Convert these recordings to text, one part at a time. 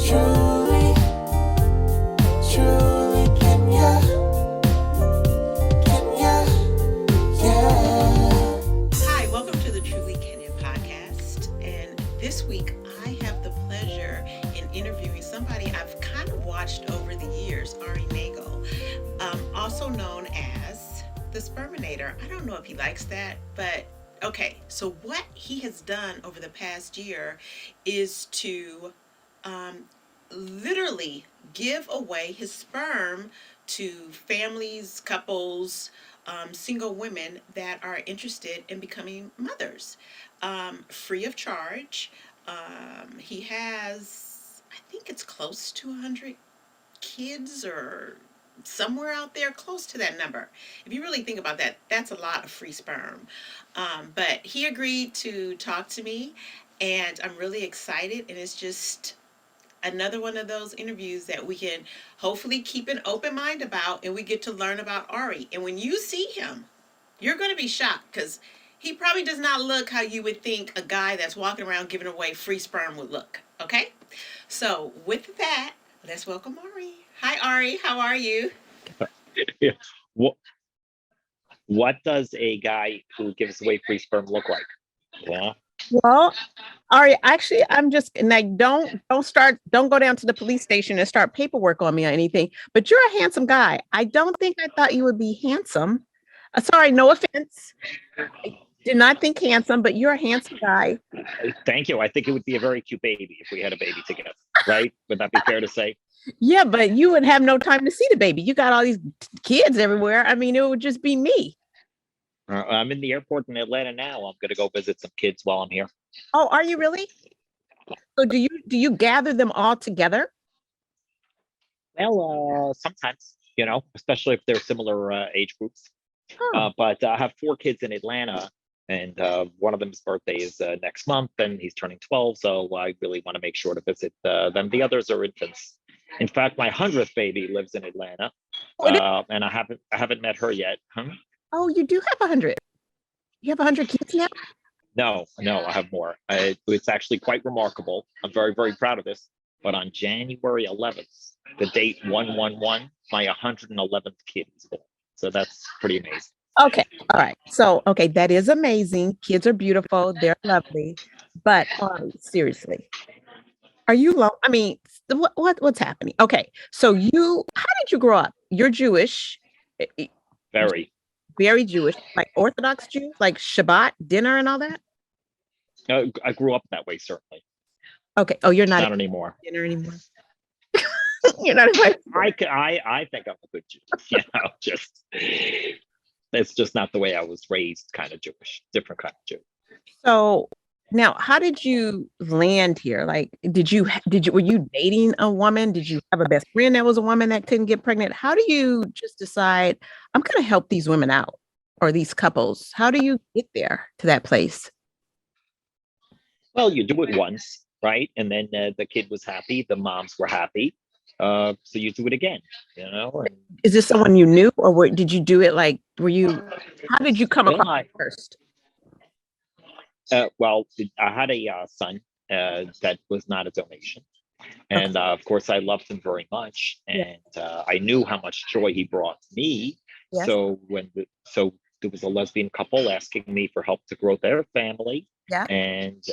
Truly, truly Kenya, Kenya, yeah. Hi, welcome to the Truly Kenya podcast. And this week I have the pleasure in interviewing somebody I've kind of watched over the years, Ari Nagel, also known as the Sperminator. I don't know if he likes that, but okay. So what he has done over the past year is to um, literally give away his sperm to families, couples, single women that are interested in becoming mothers, free of charge. He has, I think it's close to 100 kids or somewhere out there close to that number. If you really think about that, that's a lot of free sperm. But he agreed to talk to me, and I'm really excited. And it's just another one of those interviews that we can hopefully keep an open mind about, and we get to learn about Ari. And when you see him, you're going to be shocked because he probably does not look how you would think a guy that's walking around giving away free sperm would look. Okay? So, with that, let's welcome Ari. Hi, Ari. How are you? Yeah. What what does a guy who gives away free sperm look like? Yeah. Well, Ari, actually, I'm just like, don't go down to the police station and start paperwork on me or anything. But you're a handsome guy. I don't think I thought you would be handsome. Sorry, no offense. I did not think handsome, but you're a handsome guy. Thank you. I think it would be a very cute baby if we had a baby together, right? Would that be fair to say? Yeah, but you would have no time to see the baby. You got all these kids everywhere. I mean, it would just be me. I'm in the airport in Atlanta now. I'm going to go visit some kids while I'm here. Oh, are you really? So do you gather them all together? Well, sometimes, especially if they're similar age groups. Oh, But I have 4 kids in Atlanta, and one of them's birthday is next month, and he's turning 12. So I really want to make sure to visit them. The others are infants. In fact, my 100th baby lives in Atlanta, and I haven't met her yet. Huh? oh, you do have 100. You have 100 kids now? No, I have more. It's actually quite remarkable. I'm very, very proud of this. But on January 11th, the date 111, my 111th kid is born. So that's pretty amazing. Okay. All right. So, okay, that is amazing. Kids are beautiful. They're lovely. But seriously, are you low? I mean, what's happening? Okay. So how did you grow up? You're Jewish, eh, Very. very Jewish, like Orthodox Jew, like Shabbat dinner and all that? I grew up that way, certainly. Okay. Oh, you're not Not at anymore. dinner anymore. You're not invited. I think I'm a good Jew. Just it's just not the way I was raised, kind of Jewish, different kind of Jew. So now, how did you land here? Like, were you dating a woman? Did you have a best friend that was a woman that couldn't get pregnant? How do you just decide I'm going to help these women out or these couples? How do you get there to that place? Well, you do it once, right? And then the kid was happy, the moms were happy. So you do it again, and Is this someone you knew, or did you do it like, how did you come well, across it first? well, I had a son that was not a donation. And Okay. of course, I loved him very much, Yeah. and I knew how much joy he brought me. Yes. So there was a lesbian couple asking me for help to grow their family, Yeah. and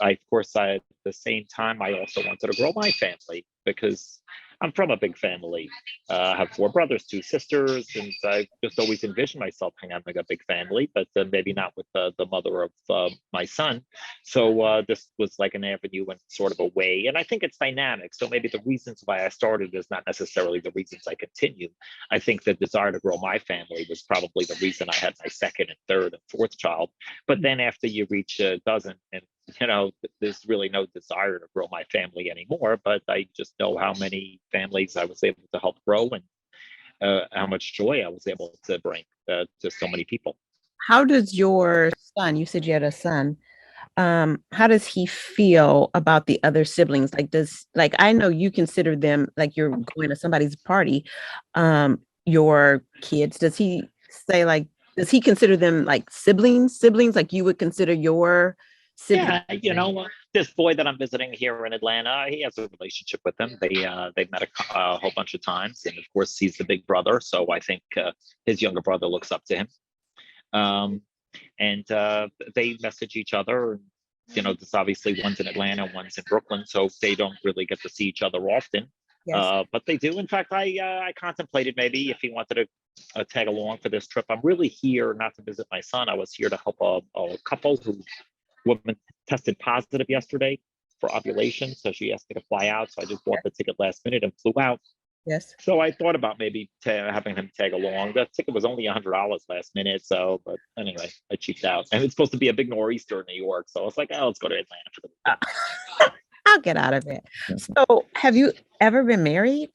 of course, at the same time, I also wanted to grow my family because I'm from a big family. I have 4 brothers, 2 sisters, and I just always envisioned myself having a big family, but maybe not with the mother of my son. So this was like an avenue and sort of a way, and I think it's dynamic. So maybe the reasons why I started is not necessarily the reasons I continue. I think the desire to grow my family was probably the reason I had my second and third and fourth child. But then after you reach a dozen, and there's really no desire to grow my family anymore. But I just know how many families I was able to help grow, and how much joy I was able to bring to so many people. How does your son, you said you had a son, how does he feel about the other siblings? Like I know you consider them like you're going to somebody's party, your kids. Does he consider them like siblings like you would consider your sibling. This boy that I'm visiting here in Atlanta, he has a relationship with him. They've met a whole bunch of times, and of course, he's the big brother. So I think his younger brother looks up to him. And they message each other. This obviously one's in Atlanta, one's in Brooklyn, so they don't really get to see each other often. Yes. But they do. In fact, I contemplated maybe if he wanted to tag along for this trip. I'm really here not to visit my son. I was here to help a couple who woman tested positive yesterday for ovulation, so she asked me to fly out. So I just bought the ticket last minute and flew out. Yes. So I thought about maybe having him tag along. The ticket was only $100 last minute. But anyway, I cheaped out. And it's supposed to be a big nor'easter in New York. So I was like, oh, let's go to Atlanta for the weekend. I'll get out of it. So have you ever been married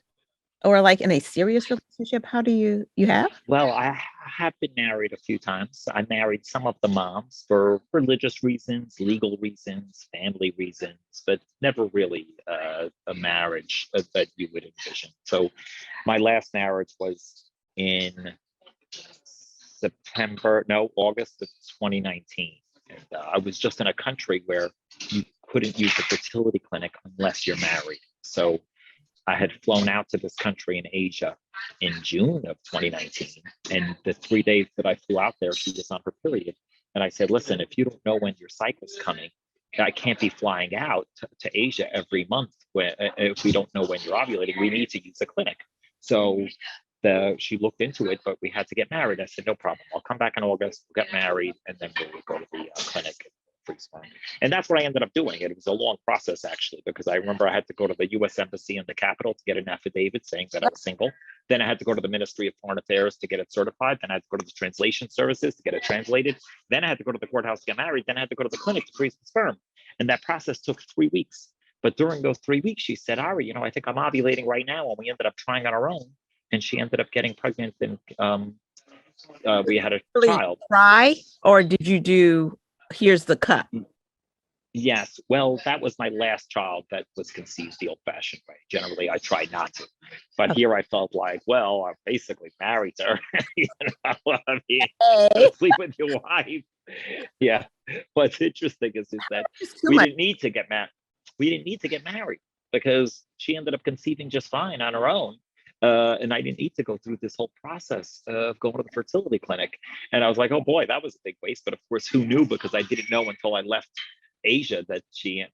or like in a serious relationship? How do you have? Well, I have been married a few times. I married some of the moms for religious reasons, legal reasons, family reasons, but never really a marriage that you would envision. So my last marriage was in August of 2019. And I was just in a country where you couldn't use a fertility clinic unless you're married. So I had flown out to this country in Asia in June of 2019. And the 3 days that I flew out there, she was on her period. And I said, listen, if you don't know when your cycle's coming, I can't be flying out to Asia every month if we don't know when you're ovulating. We need to use a clinic. So she looked into it, but we had to get married. I said, no problem. I'll come back in August, we'll get married, and then we'll go to the clinic. And that's what I ended up doing. It was a long process, actually, because I remember I had to go to the U.S. Embassy in the capital to get an affidavit saying that I was single. Then I had to go to the Ministry of Foreign Affairs to get it certified. Then I had to go to the translation services to get it translated. Then I had to go to the courthouse to get married. Then I had to go to the clinic to freeze the sperm. And that process took 3 weeks. But during those 3 weeks, she said, Ari, I think I'm ovulating right now. And we ended up trying on our own. And she ended up getting pregnant, and we had a child. Try, or did you do, here's the cut? Yes. Well, that was my last child that was conceived the old-fashioned way. Generally, I try not to. But here I felt like, well, I'm basically married to her. I mean, sleep with your wife. Yeah. What's interesting is that we didn't need to get married. We didn't need to get married because she ended up conceiving just fine on her own. And I didn't need to go through this whole process of going to the fertility clinic. And I was like, oh boy, that was a big waste. But of course, who knew? Because I didn't know until I left Asia that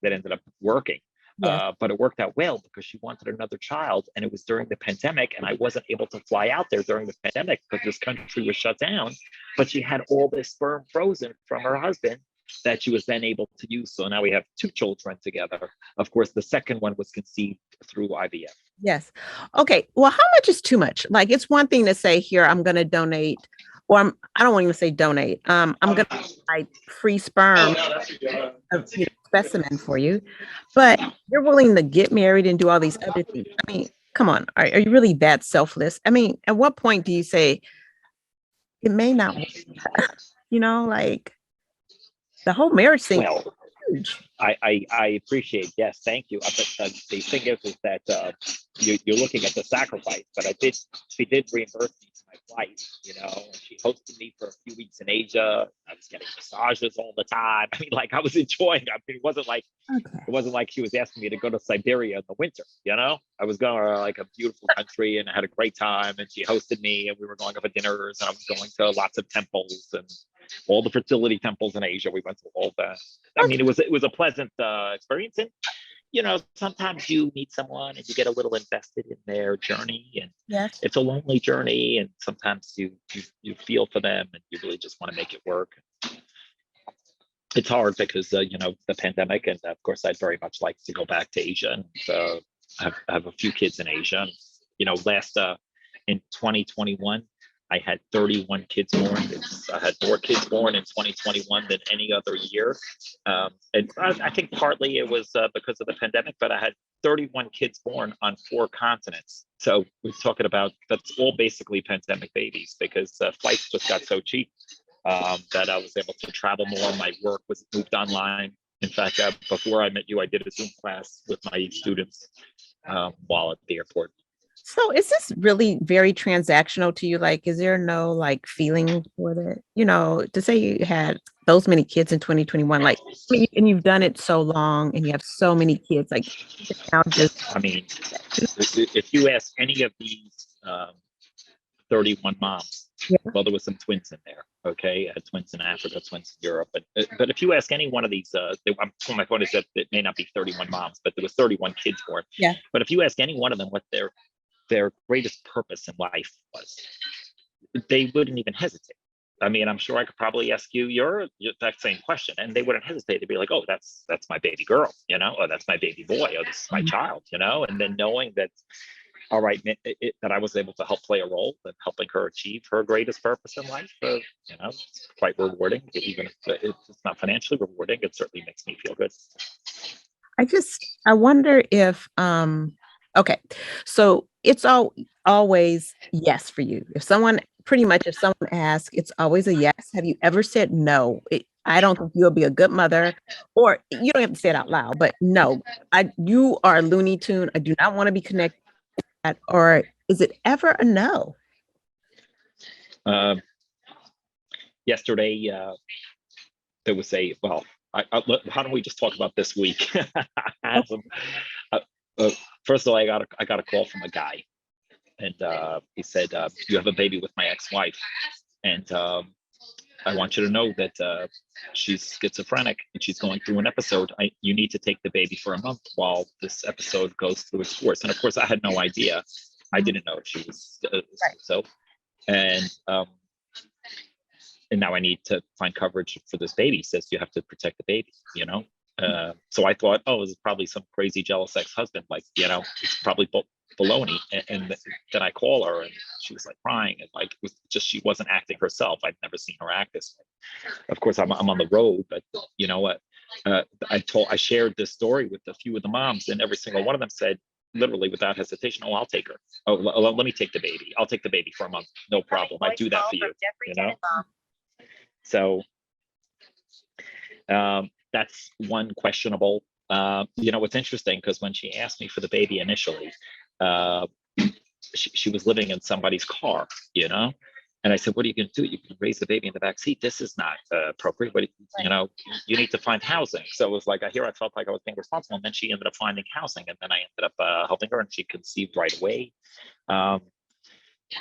ended up working. Yes. But it worked out well because she wanted another child, and it was during the pandemic, and I wasn't able to fly out there during the pandemic because this country was shut down. But she had all this sperm frozen from her husband that she was then able to use. So now we have 2 children together. Of course, the second one was conceived through IVF. Yes. Okay. Well, how much is too much? Like, it's one thing to say, here, I'm going to donate, or I don't want to even say donate. I'm going to buy free sperm, specimen for you, but you're willing to get married and do all these other things. I mean, come on. Are you really that selfless? I mean, at what point do you say it may not work? Like the whole marriage thing. Well, I appreciate. Yes, thank you. But the thing is that you're looking at the sacrifice. But she did reimburse me for my flight. And she hosted me for a few weeks in Asia. I was getting massages all the time. I mean, like I was enjoying. I mean, it wasn't like she was asking me to go to Siberia in the winter. I was going to like a beautiful country, and I had a great time. And she hosted me, and we were going over dinners, and I was going to lots of temples and all the fertility temples in Asia. We went to all that. I mean, it was a pleasant experience. And sometimes you meet someone and you get a little invested in their journey, and yes, it's a lonely journey. And sometimes you feel for them, and you really just want to make it work. It's hard because the pandemic, and of course, I'd very much like to go back to Asia and have a few kids in Asia. Last in 2021. I had 31 kids born. I had more kids born in 2021 than any other year. And I think partly it was because of the pandemic, but I had 31 kids born on 4 continents. So we're talking about, that's all basically pandemic babies, because flights just got so cheap that I was able to travel more. My work was moved online. In fact, before I met you, I did a Zoom class with my students while at the airport. So is this really very transactional to you? Like, is there no like feeling for it? To say you had those many kids in 2021, like, I mean, and you've done it so long and you have so many kids, like now just I mean, if you ask any of these 31 moms, yeah. well, there was some twins in there. Okay, I had twins in Africa, twins in Europe, but if you ask any one of these, my point is that it may not be 31 moms, but there was 31 kids born. Yeah. But if you ask any one of them what their greatest purpose in life was, they wouldn't even hesitate. I mean, I'm sure I could probably ask you that same question, and they wouldn't hesitate to be like, "Oh, that's my baby girl," or "That's my baby boy," or "This is my child," and then knowing that, all right, that I was able to help play a role in helping her achieve her greatest purpose in life, it's quite rewarding. Even if it's not financially rewarding, it certainly makes me feel good. I wonder if okay, so it's always yes for you. If someone asks, it's always a yes. Have you ever said no? I don't think you'll be a good mother, or you don't have to say it out loud, but no, you are a Looney Tune. I do not want to be connected to that. Or is it ever a no? Um, Yesterday, there was how don't we just talk about this week? I had some, uh, first of all, I got a call from a guy, and he said, "You have a baby with my ex-wife, and I want you to know that she's schizophrenic and she's going through an episode. You need to take the baby for a month while this episode goes through its course." And of course, I had no idea. I didn't know she was so, and now I need to find coverage for this baby. He says you have to protect the baby. So I thought, oh, this is probably some crazy jealous ex-husband, it's probably baloney. And then I call her, and she was like crying, and like it was just, she wasn't acting herself. I'd never seen her act this way. Of course, I'm on the road, but you know what? I shared this story with a few of the moms, and every single one of them said, literally without hesitation, "Oh, I'll take her. Oh, let me take the baby. I'll take the baby for a month. No problem. I do that for you." So that's one questionable. It's interesting because when she asked me for the baby initially, she was living in somebody's car. And I said, "What are you going to do? You can raise the baby in the back seat. This is not appropriate. But you need to find housing." So it was like, I felt like I was being responsible, and then she ended up finding housing, and then I ended up helping her, and she conceived right away.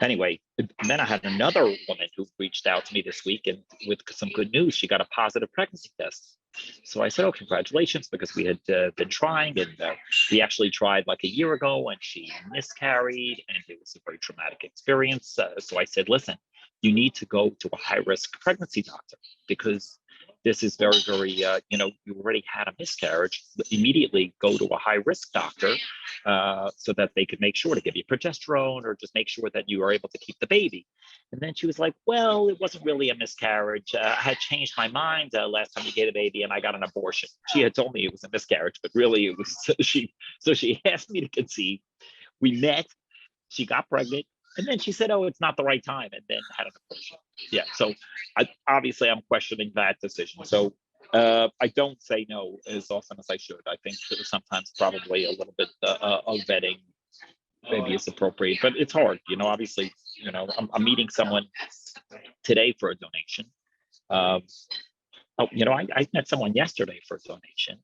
Anyway, then I had another woman who reached out to me this week, and with some good news, she got a positive pregnancy test. So I said, "Oh, congratulations," because we had been trying, and we actually tried like a year ago, and she miscarried, and it was a very traumatic experience. So I said, "Listen, you need to go to a high-risk pregnancy doctor because this is very, very, you already had a miscarriage. Immediately go to a high-risk doctor so that they could make sure to give you progesterone or just make sure that you are able to keep the baby." And then she was like, "Well, it wasn't really a miscarriage. I had changed my mind last time you gave a baby, and I got an abortion." She had told me it was a miscarriage, but really it was so she asked me to conceive. We met, she got pregnant, and then she said, "Oh, it's not the right time," and then had an abortion. Yeah, so obviously I'm questioning that decision. So I don't say no as often as I should. I think sometimes probably a little bit of vetting maybe is appropriate, but it's hard. Obviously, I'm meeting someone today for a donation. I met someone yesterday for a donation,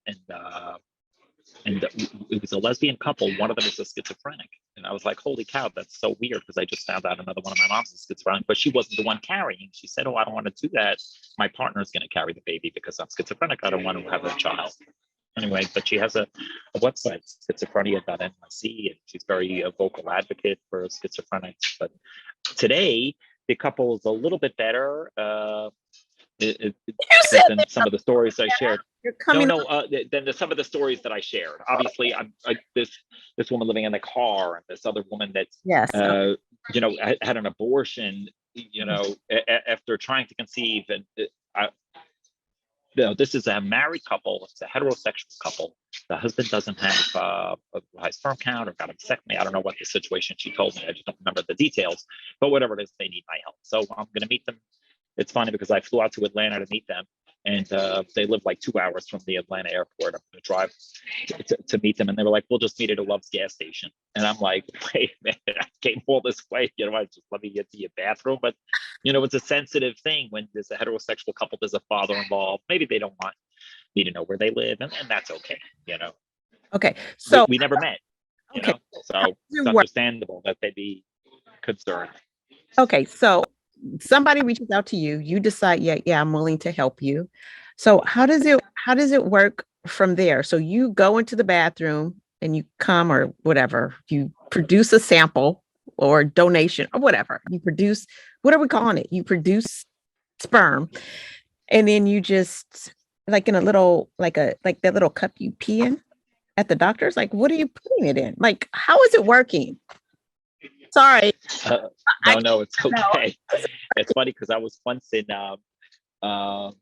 and it was a lesbian couple. One of them is a schizophrenic, and I was like, "Holy cow, that's so weird," because I just found out another one of my moms is schizophrenic, but she wasn't the one carrying. She said, "Oh, I don't want to do that. My partner's going to carry the baby because I'm schizophrenic. I don't want to have a child." Anyway, but she has a website, schizophrenia.nyc, and she's very a vocal advocate for schizophrenics. But today, the couple is a little bit better. Than some of the stories I shared. Than some of the stories that I shared. Obviously, I'm this woman living in a car, and this other woman that had an abortion. After trying to conceive, and this is a married couple. It's a heterosexual couple. The husband doesn't have a high sperm count or got a vasectomy. I don't know what the situation. She told me. I just don't remember the details. But whatever it is, they need my help. So I'm going to meet them. It's funny because I flew out to Atlanta to meet them. And they live like 2 hours from the Atlanta airport. I'm going to drive to meet them. And they were like, we'll just meet at a Love's gas station. And I'm like, wait a minute, I came all this way. I just let me get to your bathroom. But, it's a sensitive thing when there's a heterosexual couple, there's a father involved. Maybe they don't want me to know where they live. And that's okay. Okay. So we never met, okay. So it's understandable that they'd be concerned. Okay. So somebody reaches out to you, you decide, yeah, I'm willing to help you. So how does it work from there? So you go into the bathroom and you come or whatever, you produce a sample or donation or whatever. You produce, what are we calling it? You produce sperm, and then you just like in a little, like that little cup you pee in at the doctor's, like, what are you putting it in? Like, how is it working? Sorry. No, it's okay. It's funny because I was once in, but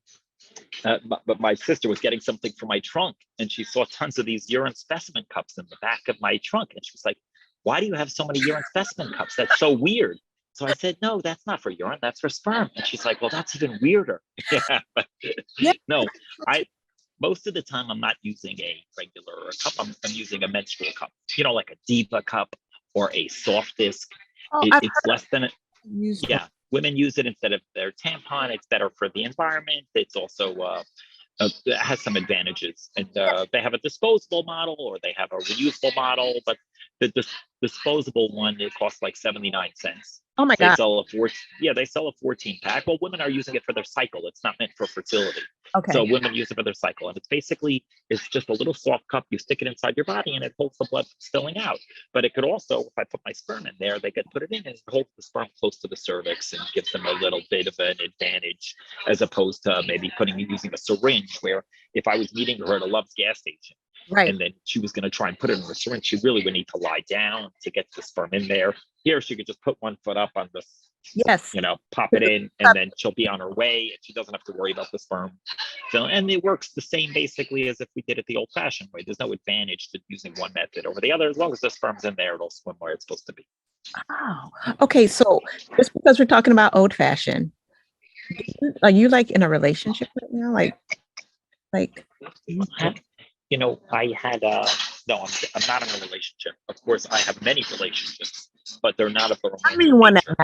my sister was getting something from my trunk, and she saw tons of these urine specimen cups in the back of my trunk, and she was like, "Why do you have so many urine specimen cups? That's so weird." So I said, "No, that's not for urine. That's for sperm." And she's like, "Well, that's even weirder." Yeah. No, most of the time I'm not using a regular cup. I'm using a menstrual cup. Like a Diva cup or a soft disc. It's less than yeah. Women use it instead of their tampon. It's better for the environment. It's also it has some advantages, and they have a disposable model or they have a reusable model, but the disposable one, it costs like 79 cents. Oh my They God. sell they sell a 14 pack. Well, women are using it for their cycle. It's not meant for fertility. Okay. So women use it for their cycle, and it's just a little soft cup. You stick it inside your body, and it holds the blood from spilling out. But it could also, if I put my sperm in there, they could put it in and it holds the sperm close to the cervix and gives them a little bit of an advantage, as opposed to maybe using a syringe. Where if I was meeting her at a Love's gas station, Right. and then she was going to try and put it in a syringe, she really would need to lie down to get the sperm in there. Here, she could just put one foot up on the, Yes. pop it in, and then she'll be on her way, and she doesn't have to worry about the sperm. And it works the same basically as if we did it the old-fashioned way. There's no advantage to using one method over the other. As long as the sperm's in there, it'll swim where it's supposed to be. Oh, okay. So just because we're talking about old-fashioned, are you like in a relationship right now? Like, I had no, I'm not in a relationship. Of course, I have many relationships, but they're not of the romantic everyone that nature.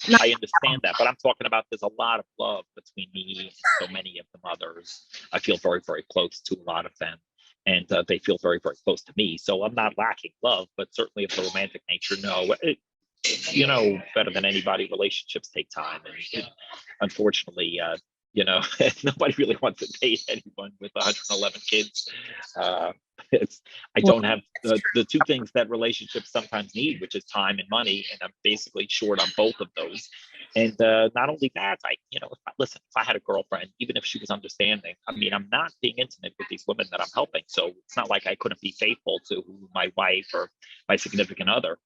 But I understand that, but I'm talking about there's a lot of love between me and so many of them others. I feel very, very close to a lot of them, and they feel very, very close to me. So I'm not lacking love, but certainly of the romantic nature, no. Better than anybody, relationships take time, and unfortunately, nobody really wants to date anyone with 111 kids. I don't have the two things that relationships sometimes need, which is time and money, and I'm basically short on both of those. And not only that, if I had a girlfriend, even if she was understanding, I'm not being intimate with these women that I'm helping, so it's not like I couldn't be faithful to my wife or my significant other.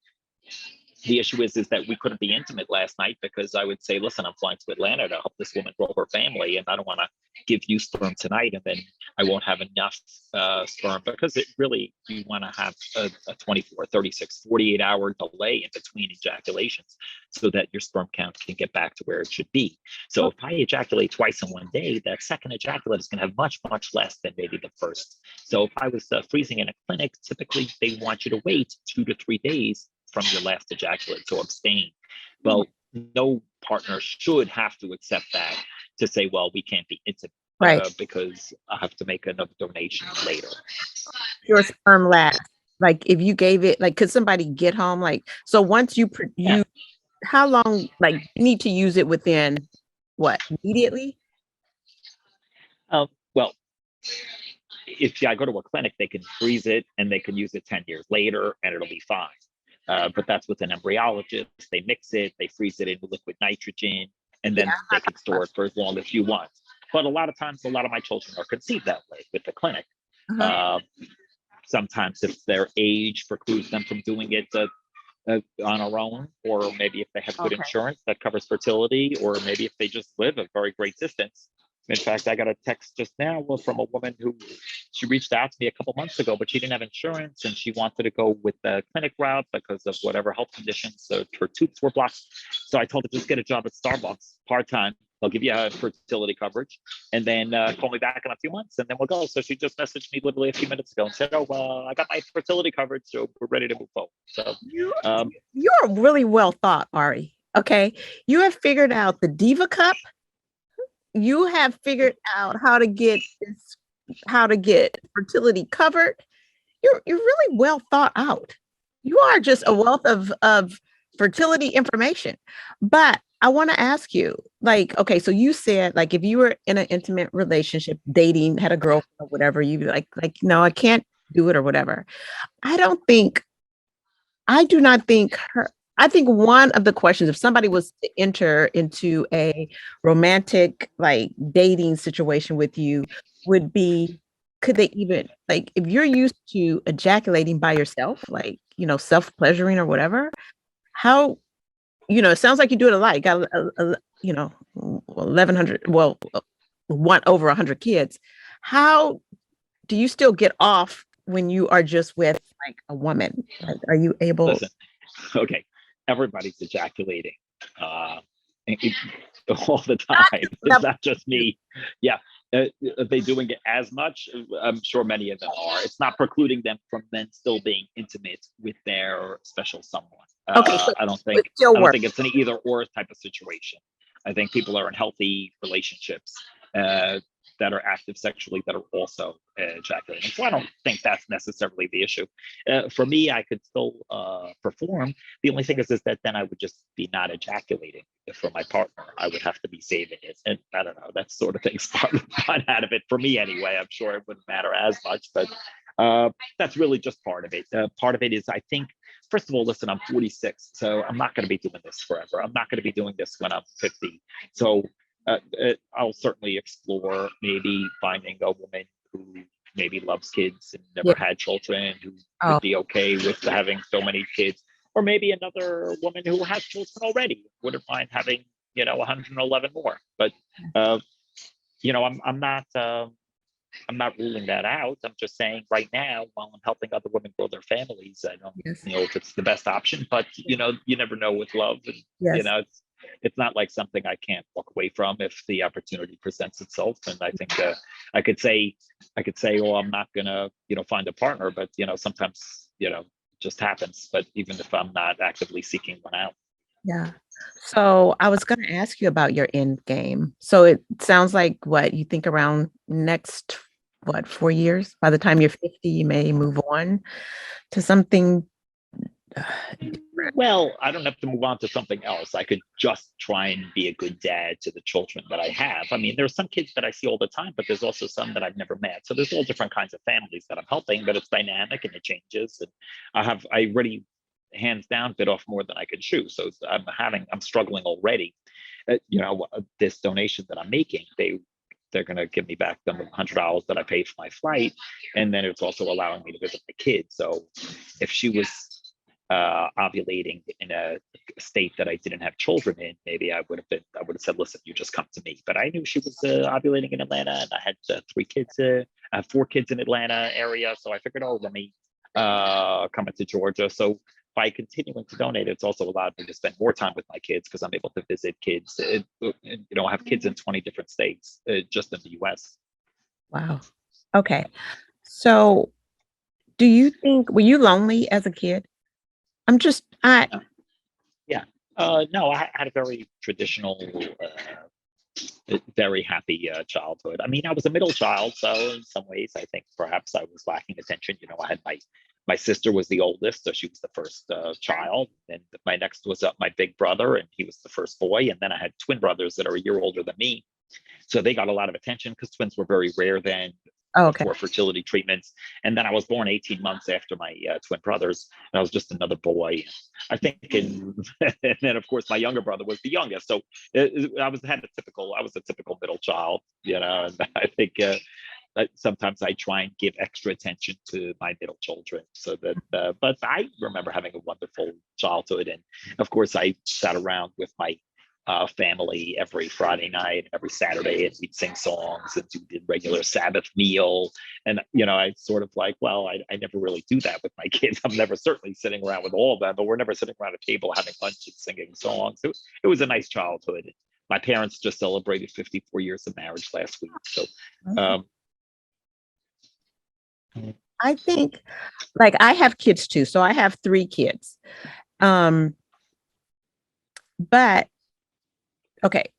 The issue is that we couldn't be intimate last night because I would say, listen, I'm flying to Atlanta to help this woman grow her family, and I don't want to give you sperm tonight, and then I won't have enough sperm, because you want to have a 24, 36, 48-hour delay in between ejaculations so that your sperm count can get back to where it should be. So if I ejaculate twice in one day, that second ejaculate is going to have much, much less than maybe the first. So if I was freezing in a clinic, typically they want you to wait 2 to 3 days from your last ejaculate, so abstain. Well, no partner should have to accept that to say, well, we can't be intimate, right, because I have to make another donation later. your sperm lasts. Like if you gave it, like, could somebody get home? Like, so once you how long? Like, you need to use it within what? Immediately? Well, if I go to a clinic, they can freeze it and they can use it 10 years later and it'll be fine. But that's with an embryologist. They mix it, they freeze it in liquid nitrogen, and then they can store it for as long as you want. But a lot of times, a lot of my children are conceived that way with the clinic. Sometimes if their age precludes them from doing it on our own, or maybe if they have good insurance that covers fertility, or maybe if they just live a very great distance. In fact, I got a text just now from a woman who she reached out to me a couple months ago, but she didn't have insurance and she wanted to go with the clinic route because of whatever health conditions. So her tubes were blocked. So I told her, just get a job at Starbucks part-time they'll give you a fertility coverage, and then call me back in a few months, and then we'll go. So she just messaged me literally a few minutes ago and said, "Oh, I got my fertility coverage, so we're ready to move forward." So You um, you're really well thought, Ari. Okay. You have figured out the Diva Cup. You have figured out how to get fertility covered. You're really well thought out. You are just a wealth of fertility information. But I want to ask you, like, okay, so you said like if you were in an intimate relationship, dating, had a girlfriend or whatever, you like, no, I can't do it or whatever. I don't think I do not think her. I think one of the questions, if somebody was to enter into a romantic, like dating situation with you, would be could they even, like, if you're used to ejaculating by yourself, like, self pleasuring or whatever, how, it sounds like you do it a lot. You got, 1,100, well, one over 100 kids. How do you still get off when you are just with like a woman? Like, are you able? listen, okay, everybody's ejaculating uh, all the time. It's not just me. Yeah. Are they doing it as much? I'm sure many of them are. It's not precluding them from then still being intimate with their special someone. Okay, so I don't it still I don't works. think it's an either or type of situation. I think people are in healthy relationships uh, that are active sexually that are also ejaculating. So I don't think that's necessarily the issue. For me, I could still perform. The only thing is that then I would just be not ejaculating. For my partner, I would have to be saving it, and I don't know. That sort of thing's part of the fun out of it for me anyway. I'm sure it wouldn't matter as much, but that's really just part of it. Part of it is, I think, first of all, listen, I'm 46, so I'm not going to be doing this forever. I'm not going to be doing this when I'm 50. So I'll certainly explore maybe finding a woman who maybe loves kids and never Yeah. had children, who Oh, would be okay with having so many kids, or maybe another woman who has children already, wouldn't mind having 111 more. But uh, I'm not ruling that out. I'm just saying right now, while I'm helping other women grow their families, I don't yes, know if it's the best option. But you never know with love, and yes. it's not like something I can't walk away from if the opportunity presents itself. And I think I could say oh, I'm not gonna find a partner, but sometimes it just happens. But even if I'm not actively seeking one out. Yeah. So I was going to ask you about your end game. So it sounds like what you think around next, what, 4 years? By the time you're 50, you may move on to something different. Well, I don't have to move on to something else. I could just try and be a good dad to the children that I have. I mean, there's some kids that I see all the time, but there's also some that I've never met. So there's all different kinds of families that I'm helping, but it's dynamic and it changes. And I already hands down bit off more than I could chew. So I'm struggling already. This donation that I'm making, they're going to give me back the $100 that I paid for my flight, and then it's also allowing me to visit my kids. So if she was ovulating in a state that I didn't have children in, maybe I would have said, listen, you just come to me. But I knew she was ovulating in Atlanta, and I had 3 kids. I have 4 kids in Atlanta area, so I figured, oh, let me come into Georgia. So by continuing to donate, it's also allowed me to spend more time with my kids because I'm able to visit kids. I have kids in 20 different states just in the U.S. Wow. Okay. So do you think, were you lonely as a kid? I'm just, Yeah. No, I had a very traditional, very happy childhood. I mean, I was a middle child, so in some ways, I think perhaps I was lacking attention. I had my sister was the oldest, so she was the first child, and my next was my big brother, and he was the first boy, and then I had twin brothers that are a year older than me, so they got a lot of attention because twins were very rare then. okay. For fertility treatments. And then I was born 18 months after my twin brothers, and I was just another boy. I think, and then of course my younger brother was the youngest. So I was a typical middle child, and I think sometimes I try and give extra attention to my middle children. So that, but I remember having a wonderful childhood, and of course I sat around with my family every Friday night, every Saturday, and we'd sing songs and do the regular Sabbath meal. And I sort of like, well, I never really do that with my kids. I'm never certainly sitting around with all of them, but we're never sitting around a table having lunch and singing songs. It was a nice childhood. my parents just celebrated 54 years of marriage last week. So um, I think, like, I have kids too, so I have 3 kids. Um, but okay,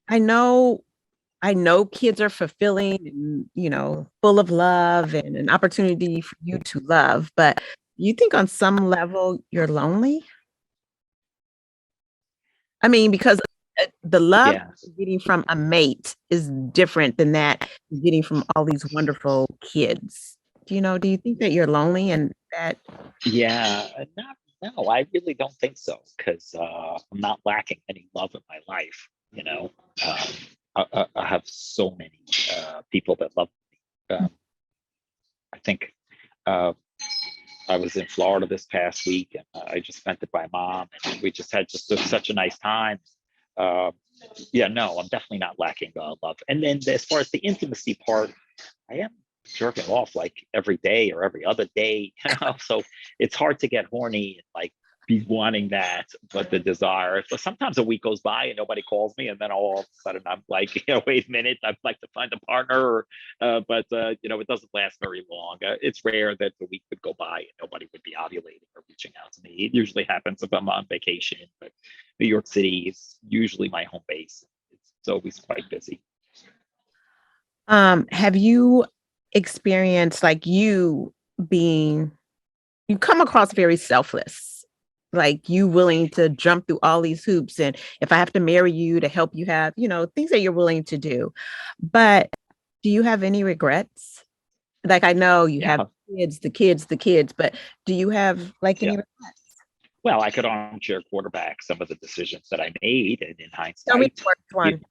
I know kids are fulfilling and, full of love and an opportunity for you to love, but you think on some level you're lonely? I mean, because the love yeah, you're getting from a mate is different than that you're getting from all these wonderful kids. Do you think that you're lonely and that? yeah, not, no, I really don't think so, because I'm not lacking any love in my life. Um, I have so many people that love me. I think uh, I was in Florida this past week, and I just spent it with my mom, and we just had such a nice time. Uh, yeah, no, I'm definitely not lacking love. And then as far as the intimacy part, I am jerking off like every day or every other day, So it's hard to get horny and like be wanting that, but the desire. So sometimes a week goes by and nobody calls me, and then all of a sudden I'm like, wait a minute, I'd like to find a partner, but it doesn't last very long. It's rare that the week would go by and nobody would be ovulating or reaching out to me. It usually happens if I'm on vacation, but New York City is usually my home base. It's always quite busy. Have you experienced like you come across very selfless, like you willing to jump through all these hoops, and if I have to marry you to help you have, things that you're willing to do. But do you have any regrets? Like I know you have Yeah, the kids, but do you have like yeah. any regrets? Well, I could armchair quarterback some of the decisions that I made, and in Tell me hindsight, the worst you, one.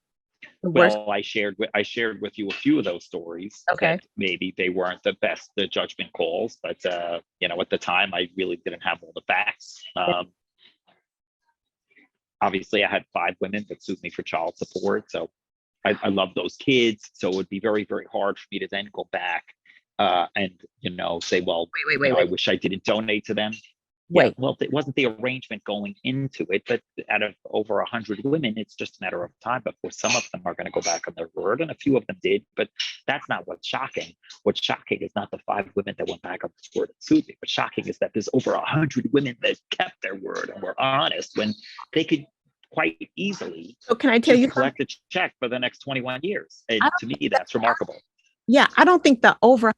The worst. well, I shared with you a few of those stories Okay. that maybe they weren't the best the judgment calls, but at the time I really didn't have all the facts. Obviously, I had 5 women that sued me for child support, so I love those kids. So it would be very, very hard for me to then go back and say, well, Wait, wait, wait, I wait, wish I didn't donate to them. Yeah, wait. well, it wasn't the arrangement going into it, but out of over 100 women, it's just a matter of time before some of them are going to go back on their word, and a few of them did. But that's not what's shocking. What's shocking is not the 5 women that went back on this word and sued me. What's shocking is that there's over 100 women that kept their word and were honest when they could quite easily So can I tell just you something? collect a check for the next 21 years. And I to don't me, think that's remarkable. Yeah, I don't think the over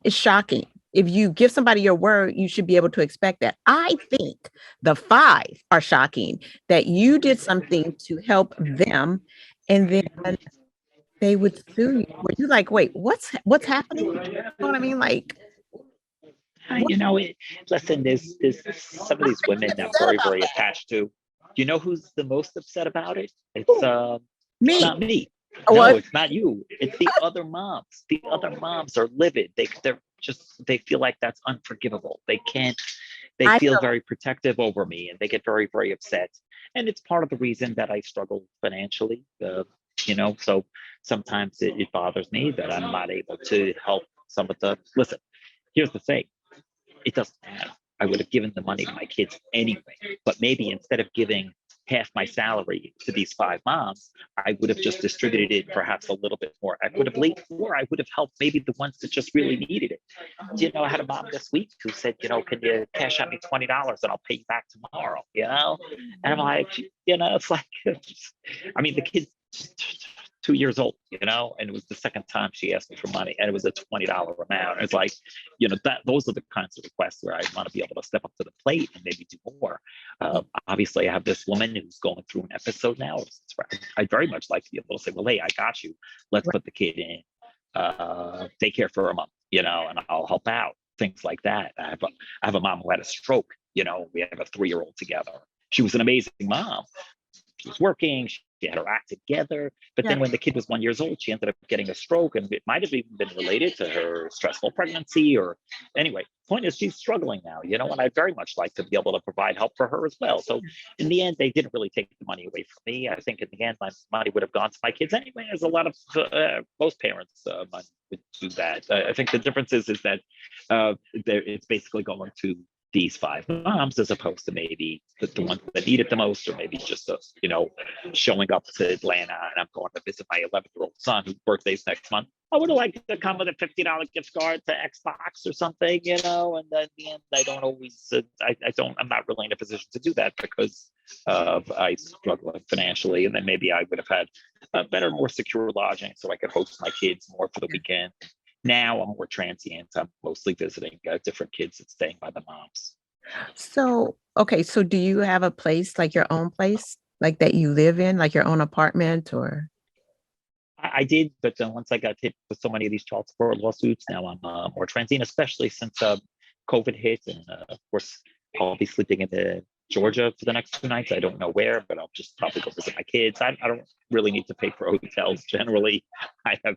is shocking. If you give somebody your word, you should be able to expect that. I think the 5 are shocking that you did something to help them and then they would sue you. Were you like, wait, what's happening? You know what I mean? Like, what Listen, there's some of these women that I'm upset very, about very that? attached to. Do you know who's the most upset about it? Who? It's Me. not me. No, What? it's not you. It's the other moms. The other moms are livid. They feel like that's unforgivable. They I feel know. very protective over me, and they get very, very upset. And it's part of the reason that I struggle financially. So sometimes it bothers me that I'm not able to help some of the. Listen, here's the thing, it doesn't matter. I would have given the money to my kids anyway. But maybe instead of giving half my salary to these 5 moms, I would have just distributed it perhaps a little bit more equitably, or I would have helped maybe the ones that just really needed it. I had a mom this week who said, can you cash out me $20 and I'll pay you back tomorrow? And I'm like, it's like, I mean, the kid's 2 years old, and it was the second time she asked me for money, and it was a $20 amount. It's like, that those are the kinds of requests where I want to be able to step up to the plate and maybe do more. Obviously, I have this woman who's going through an episode now. I'd very much like to be able to say, well, hey, I got you. Let's put the kid in daycare for a month, and I'll help out. Things like that. I have a mom who had a stroke. We have a 3-year-old together. She was an amazing mom. She was working, she had her act together, but Yeah. then when the kid was 1 year old, she ended up getting a stroke, and it might have even been related to her stressful pregnancy. Or anyway, point is, she's struggling now, and I'd very much like to be able to provide help for her as well. So in the end, they didn't really take the money away from me. I think in the end, my money would have gone to my kids anyway, as a lot of most parents would do that. I think the difference is that it's basically going to these 5 moms, as opposed to maybe the ones that need it the most, or maybe just showing up to Atlanta and I'm going to visit my 11-year-old son whose birthday's next month. I would have liked to come with a $50 gift card to Xbox or something, and then in the end, I don't always, I'm not really in a position to do that because of I struggling financially. And then maybe I would have had a better, more secure lodging so I could host my kids more for the weekend. Now I'm more transient. I'm mostly visiting different kids and staying by the moms. So, okay, so do you have a place, like your own place, like that you live in, like your own apartment or? I did, but once I got hit with so many of these child support lawsuits, now I'm more transient, especially since COVID hit. And of course, I'll be sleeping in Georgia for the next 2 nights. I don't know where, but I'll just probably go visit my kids. I don't really need to pay for hotels generally. I have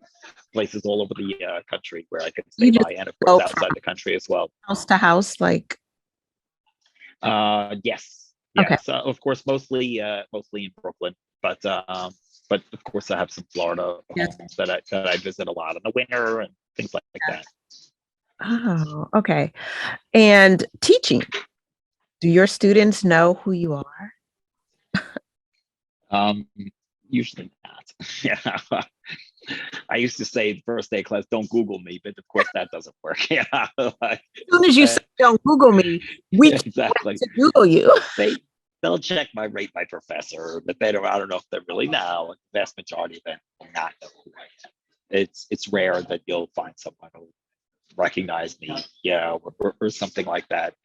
places all over the country where I can stay You just by, and of go course outside the country as well. house to house, like, Yes, okay. yes. Of course, mostly in Brooklyn, but of course I have some Florida Yes. homes that I visit a lot in the winter and things like that. Oh, okay. And teaching, do your students know who you are? Usually not. Yeah. I used to say the first day of class, don't Google me, but of course that doesn't work. Yeah. As soon as you say, don't Google me, we can Exactly. to Google you. They'll check my rate my professor, but I don't know if they really know. The vast majority of them will not know who I am. It's rare that you'll find someone who recognize me, or something like that.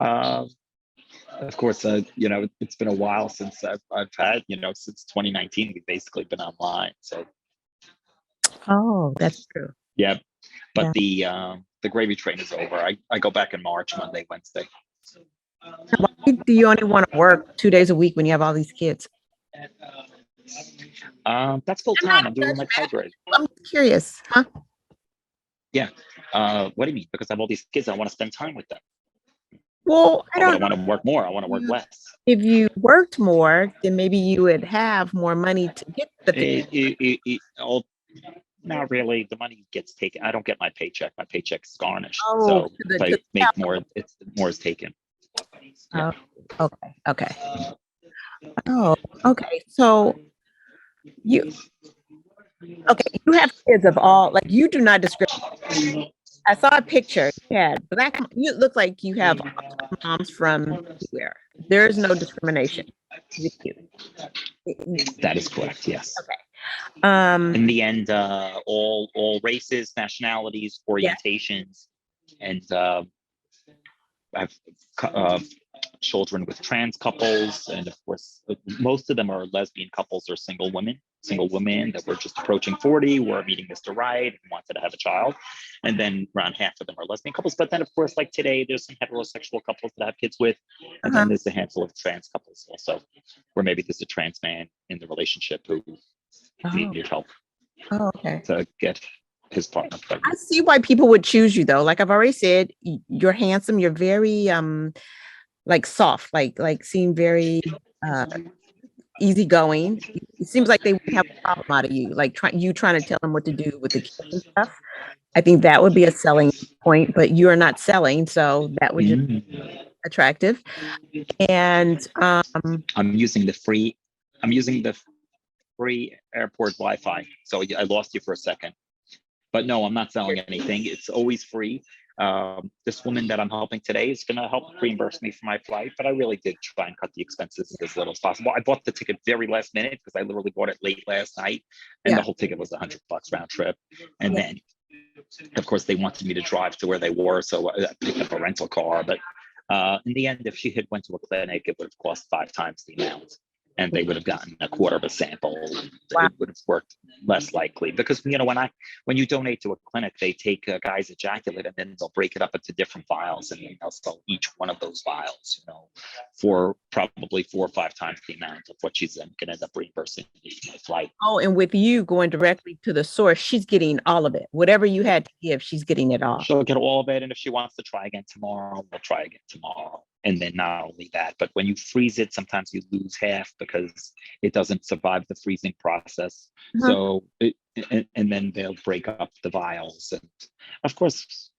Of course, it's been a while since I've had, since 2019, we've basically been online. So Oh, that's true. yeah, but Yeah. the gravy train is over. I go back in March, Monday, Wednesday. Why do you only want to work 2 days a week when you have all these kids? That's full time. I'm doing like hybrid. I'm curious, huh? Yeah. What do you mean? Because I have all these kids, I want to spend time with them. Well, I I don't want to work more. I want to work less. If you worked more, then maybe you would have more money to get the thing. Not really. The money gets taken. I don't get my paycheck. My paycheck's garnished. Oh, So if I make more, it's more is taken. Yeah. Oh, okay. Oh, okay. So you have kids of all, like, you do not discriminate. I saw a picture. You had black. You look like you have moms from anywhere. There is no discrimination with you. That is correct. Yes. Okay. In the end, all races, nationalities, orientations, and I have children with trans couples, and of course, most of them are lesbian couples or single women that were just approaching 40, were meeting Mr. Right and wanted to have a child. And then around half of them are lesbian couples. But then, of course, like today, there's some heterosexual couples that I have kids with. And then there's a handful of trans couples also, where maybe there's a trans man in the relationship who needed help Okay. to get his partner I pregnant. see why people would choose you, though. Like I've already said, you're handsome. You're very like soft, like seem very easygoing. It seems like they wouldn't have a problem out of you, like trying to tell them what to do with the kids and stuff. I think that would be a selling point, but you are not selling, so that would just be attractive. And I'm using the free airport Wi-Fi. So I lost you for a second. But no, I'm not selling anything. It's always free. This woman that I'm helping today is going to help reimburse me for my flight, but I really did try and cut the expenses as little as possible. I bought the ticket very last minute because I literally bought it late last night, and the whole ticket was $100 round trip. And then, of course, they wanted me to drive to where they were, so I picked up a rental car. But in the end, if she had went to a clinic, it would have cost 5 times the amount. And they would have gotten a quarter of a sample. It would have worked less likely because when you donate to a clinic, they take a guy's ejaculate and then they'll break it up into different vials, and then they'll sell each one of those vials, for probably 4 or 5 times the amount of what she's then going to end up reimbursing me for my flight. Oh, and with you going directly to the source, she's getting all of it. Whatever you had to give, she's getting it all. She'll get all of it, and if she wants to try again tomorrow, we'll try again tomorrow. And then not only that, but when you freeze it, sometimes you lose half because it doesn't survive the freezing process. So, and then they'll break up the vials. And of course,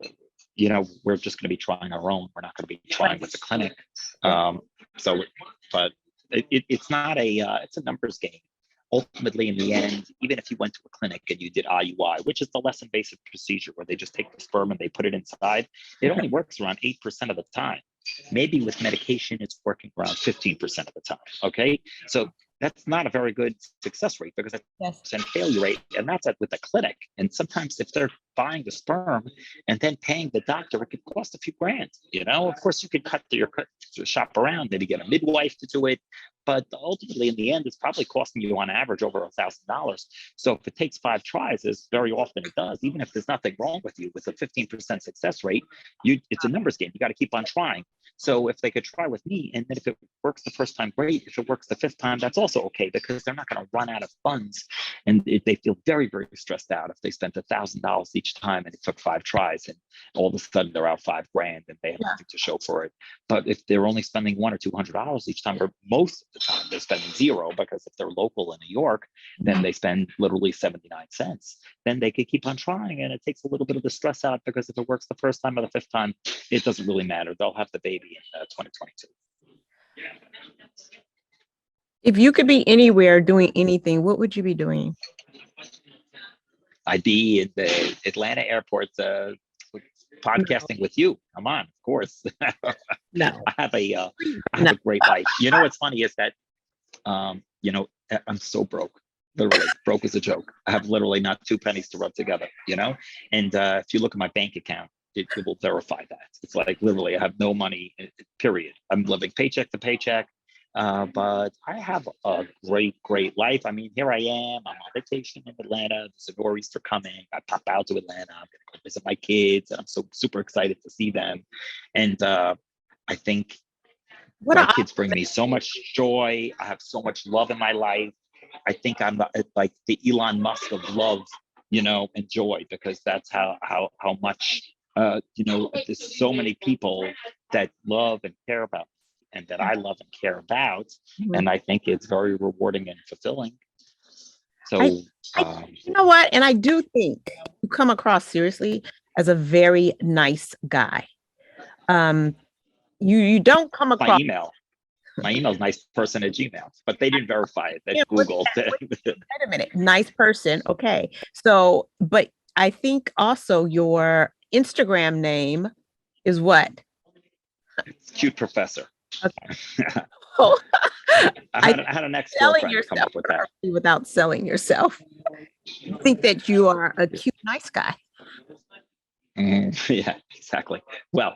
we're just going to be trying our own. We're not going to be trying with the clinic. So, but it's not it's a numbers game. Ultimately, in the end, even if you went to a clinic and you did IUI, which is the less invasive procedure where they just take the sperm and they put it inside, it only works around 8% of the time. Maybe with medication, it's working around 15% of the time. Okay. So that's not a very good success rate because that's a failure rate. And that's with the clinic. And sometimes if they're buying the sperm and then paying the doctor, it could cost a few grand. Of course, you could shop around, maybe get a midwife to do it. But ultimately, in the end, it's probably costing you on average over $1,000. So if it takes 5 tries, as very often it does, even if there's nothing wrong with you, with a 15% success rate, it's a numbers game. You got to keep on trying. So if they could try with me, and then if it works the first time, great. If it works the 5th time, that's also okay, because they're not going to run out of funds. And they feel very, very stressed out if they spent $1,000 each time and it took 5 tries, and all of a sudden they're out $5 grand and they have nothing to show for it. But if they're only spending $100 or $200 each time, or most of the time they're spending zero, because if they're local in New York, then they spend literally 79 cents. Then they could keep on trying, and it takes a little bit of the stress out, because if it works the 1st time or the 5th time, it doesn't really matter. They'll have the baby in 2022. If you could be anywhere doing anything, what would you be doing? I'd be in the Atlanta airport podcasting with you. Come on, of course. No. I have a great life. What's funny is that, I'm so broke. Literally, broke is a joke. I have literally not 2 pennies to rub together, And if you look at my bank account, it will verify that. It's like literally I have no money, period. I'm living paycheck to paycheck. But I have a great life. I mean, here I am. I'm on vacation in Atlanta. The Sigoris are coming. I pop out to Atlanta. I'm going to go visit my kids, and I'm so super excited to see them. And I think my kids bring me so much joy. I have so much love in my life. I think I'm like the Elon Musk of love, and joy, because that's how much, there's so many people that love and care about, and that I love and care about. And I think it's very rewarding and fulfilling. So, you know what? And I do think you come across seriously as a very nice guy. You don't come across. My email's niceperson@gmail, but they didn't verify it. That's Google. Wait a minute. Nice person. Okay. So, but I think also your Instagram name is what? It's Cute Professor. Okay. I had an ex-girlfriend come up with that. Without selling yourself. I think that you are a cute, nice guy. Yeah, exactly. Well,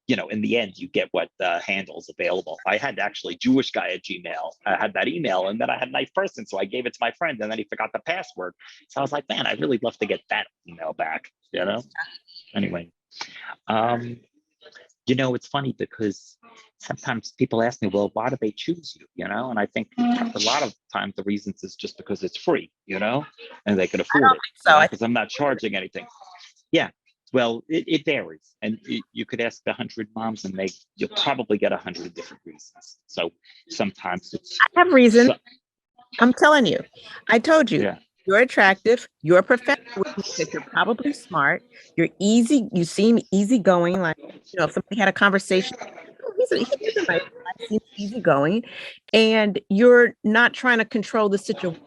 in the end, you get what handles available. I had actually Jewish guy at Gmail. I had that email, and then I had nice person, so I gave it to my friend, and then he forgot the password. So I was like, man, I'd really love to get that email back. Anyway, it's funny because sometimes people ask me, well, why do they choose you? And I think a lot of times the reasons is just because it's free, and they can afford it. So because I'm not charging anything. Yeah. Well, it varies, and you could ask 100 moms, and you'll probably get 100 different reasons. So sometimes I have reasons. I'm telling you. I told you. Yeah. You're attractive. You're a professional. You're probably smart. You're easy. You seem easygoing. Like, if somebody had a conversation, he's easygoing, and you're not trying to control the situation.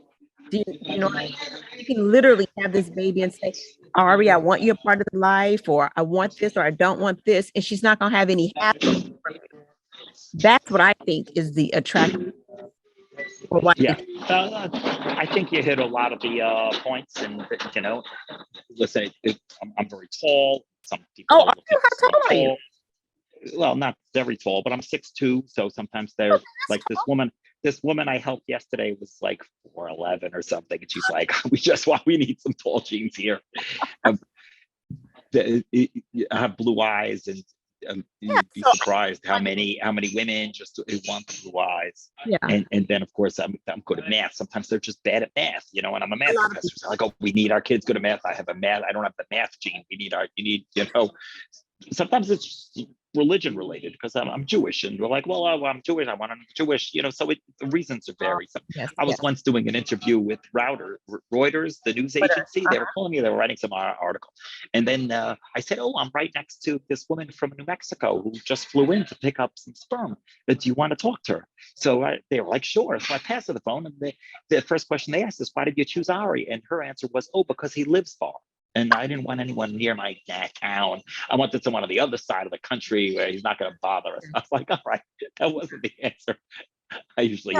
You can literally have this baby and say, Ari, I want you a part of the life, or I want this, or I don't want this, and she's not going to have any happiness from you. That's what I think is the attraction. Yeah, I think you hit a lot of the points, and listen, I'm very tall. Some people. Oh, how tall are you? Well, not very tall, but I'm 6'2", so sometimes they're like tall. This woman I helped yesterday was like 4'11" or something, and she's like, we need some tall jeans here. I have blue eyes, and you'd be surprised how many women just want the blue eyes. Yeah. And then of course I'm good at math. Sometimes they're just bad at math, and I'm a math professor. So like, oh, we need our kids good at math. I don't have the math gene. You need. Sometimes it's religion related because I'm Jewish, and we're like, well, I'm Jewish. I want to Jewish, so the reasons are vary. So Yes, I was yes. once doing an interview with Reuters, the news agency. They were calling me. They were writing some article, and then I said, "Oh, I'm right next to this woman from New Mexico who just flew in to pick up some sperm. Do you want to talk to her?" So they were like, "Sure." So I passed her the phone, and the first question they asked is, "Why did you choose Ari?" And her answer was, "Oh, because he lives far." And I didn't want anyone near my town. I wanted someone on the other side of the country where he's not going to bother us. I was like, all right, that wasn't the answer. I usually,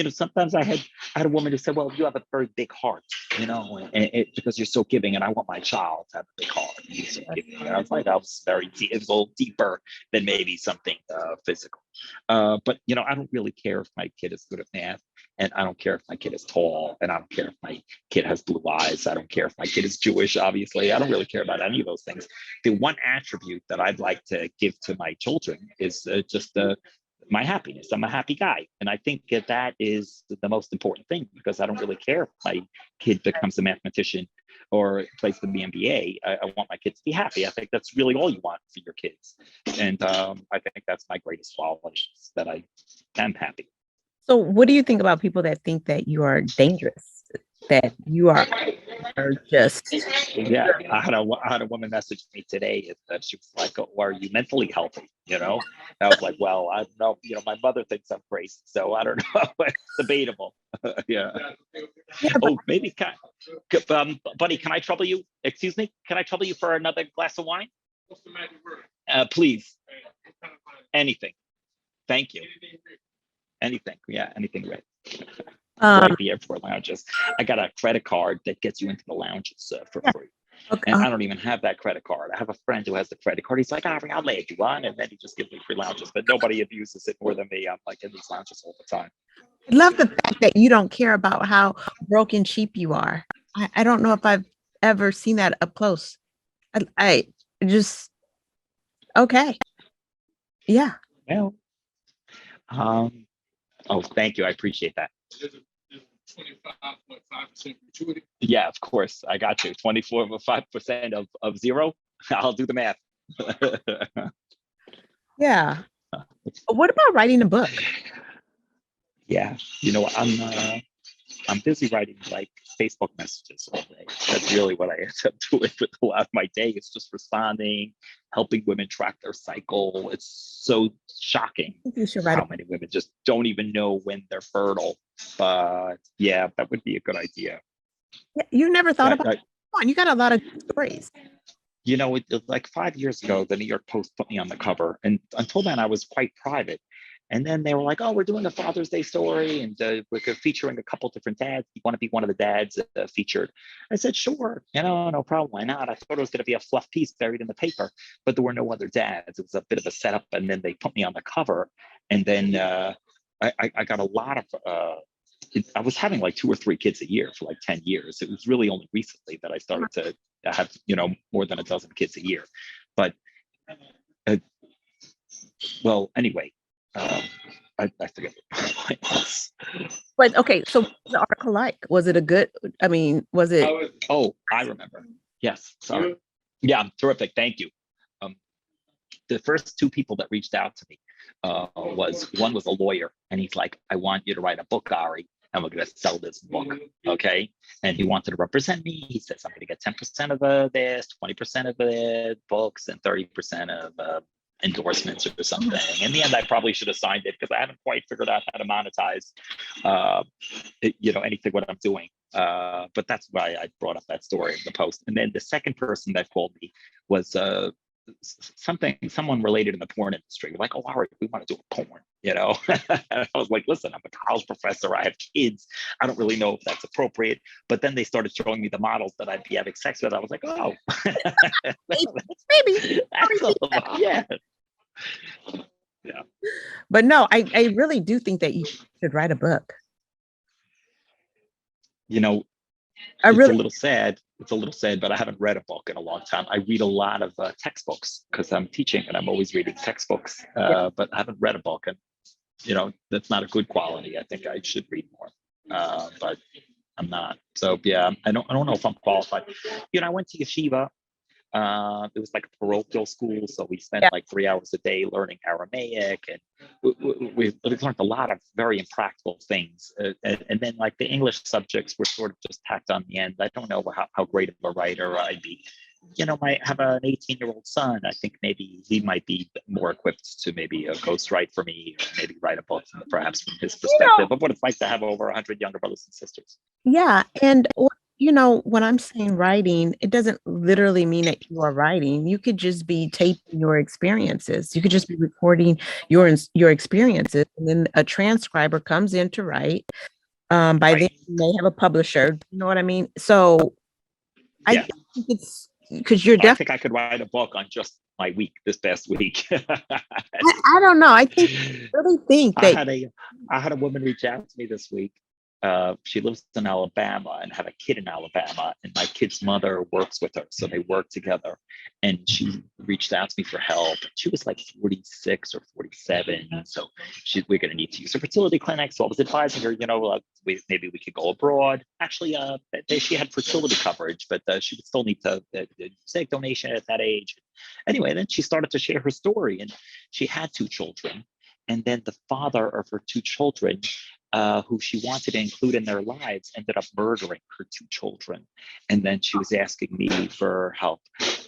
sometimes I had a woman who said, well, you have a very big heart, because you're so giving, and I want my child to have a big heart. And he's so giving. And I was like, that was very deep, it was a little deeper than maybe something physical. But I don't really care if my kid is good at math, and I don't care if my kid is tall, and I don't care if my kid has blue eyes. I don't care if my kid is Jewish. Obviously, I don't really care about any of those things. The one attribute that I'd like to give to my children is just my happiness. I'm a happy guy. And I think that is the most important thing, because I don't really care if my kid becomes a mathematician or plays for the NBA. I want my kids to be happy. I think that's really all you want for your kids. And I think that's my greatest quality, is that I am happy. So what do you think about people that think that you are dangerous, that you are just... Yeah, I had a woman message me today that she was like, "Oh, are you mentally healthy?" I was like, well, I don't know. My mother thinks I'm crazy, so I don't know. It's debatable. Yeah. Oh, maybe buddy, can I trouble you? Excuse me, can I trouble you for another glass of wine? What's the magic word? Please. Anything. Thank you. Anything. Yeah, anything. Right. Like the airport lounges. I got a credit card that gets you into the lounges for free. Okay. And I don't even have that credit card. I have a friend who has the credit card. He's like, Ari, I'll let you on. And then he just gives me free lounges, but nobody abuses it more than me. I'm like in these lounges all the time. I love the fact that you don't care about how broke and cheap you are. I don't know if I've ever seen that up close. I just, okay. Yeah. Well, oh, thank you. I appreciate that. 25.5% gratuity. Yeah, of course. I got you. 24.5% of zero. I'll do the math. Yeah. What about writing a book? Yeah, I'm busy writing like Facebook messages all day. That's really what I end up doing with a lot of my day. It's just responding, helping women track their cycle. It's so shocking how many women just don't even know when they're fertile. But yeah, that would be a good idea. You never thought about it? Come on, you got a lot of stories. Like 5 years ago, the New York Post put me on the cover, and until then I was quite private. And then they were like, "Oh, we're doing a Father's Day story, and we're featuring a couple different dads. You want to be one of the dads featured?" I said, "Sure, no problem. Why not?" I thought it was going to be a fluff piece buried in the paper, but there were no other dads. It was a bit of a setup, and then they put me on the cover, and then I got a lot of. I was having like 2 or 3 kids a year for like 10 years. It was really only recently that I started to have more than a dozen kids a year, but well, anyway. I forget what the point was. But okay, so the article was it a good? I mean, was it? Oh, I remember. Yes, sorry. Yeah, terrific. Thank you. The first 2 people that reached out to me one was a lawyer, and he's like, "I want you to write a book, Ari, and we're going to sell this book." Okay. And he wanted to represent me. He says, "I'm going to get 10% of this, 20% of the books, and 30% of endorsements or something." In the end, I probably should have signed it because I haven't quite figured out how to monetize, anything what I'm doing. But that's why I brought up that story in the post. And then the second person that called me was someone related in the porn industry. Like, "Oh, Ari, we want to do a porn." I was like, "Listen, I'm a college professor. I have kids. I don't really know if that's appropriate." But then they started showing me the models that I'd be having sex with. I was like, "Oh, maybe. Yeah. Yeah. But no, I really do think that you should write a book. It's a little sad. It's a little sad, but I haven't read a book in a long time. I read a lot of textbooks because I'm teaching and I'm always reading textbooks, but I haven't read a book, and that's not a good quality. I think I should read more, but I'm not. So yeah, I don't know if I'm qualified. I went to yeshiva. It was like a parochial school, so we spent Yeah. like 3 hours a day learning Aramaic, and we learned a lot of very impractical things. And then like the English subjects were sort of just tacked on the end. I don't know how great of a writer I'd be. I have an 18-year-old son. I think maybe he might be more equipped to maybe ghostwrite for me, or maybe write a book, perhaps from his perspective of what it's like to have over 100 younger brothers and sisters. Yeah. And when I'm saying writing, it doesn't literally mean that you are writing. You could just be taping your experiences. You could just be recording your experiences, and then a transcriber comes in to write. By Right. then you may have a publisher. You know what I mean? So I Yeah. think it's because you're I definitely. think I could write a book on just my week this past week. I don't know. I really think I that. had a woman reach out to me this week. She lives in Alabama and had a kid in Alabama, and my kid's mother works with her, so they work together. And she reached out to me for help. She was like 46 or 47, so we're going to need to use her fertility clinic. So I was advising her, maybe we could go abroad. Actually, she had fertility coverage, but she would still need to take donation at that age. Anyway, then she started to share her story, and she had 2 children, and then the father of her 2 children, who she wanted to include in their lives, ended up murdering her 2 children. And then she was asking me for help.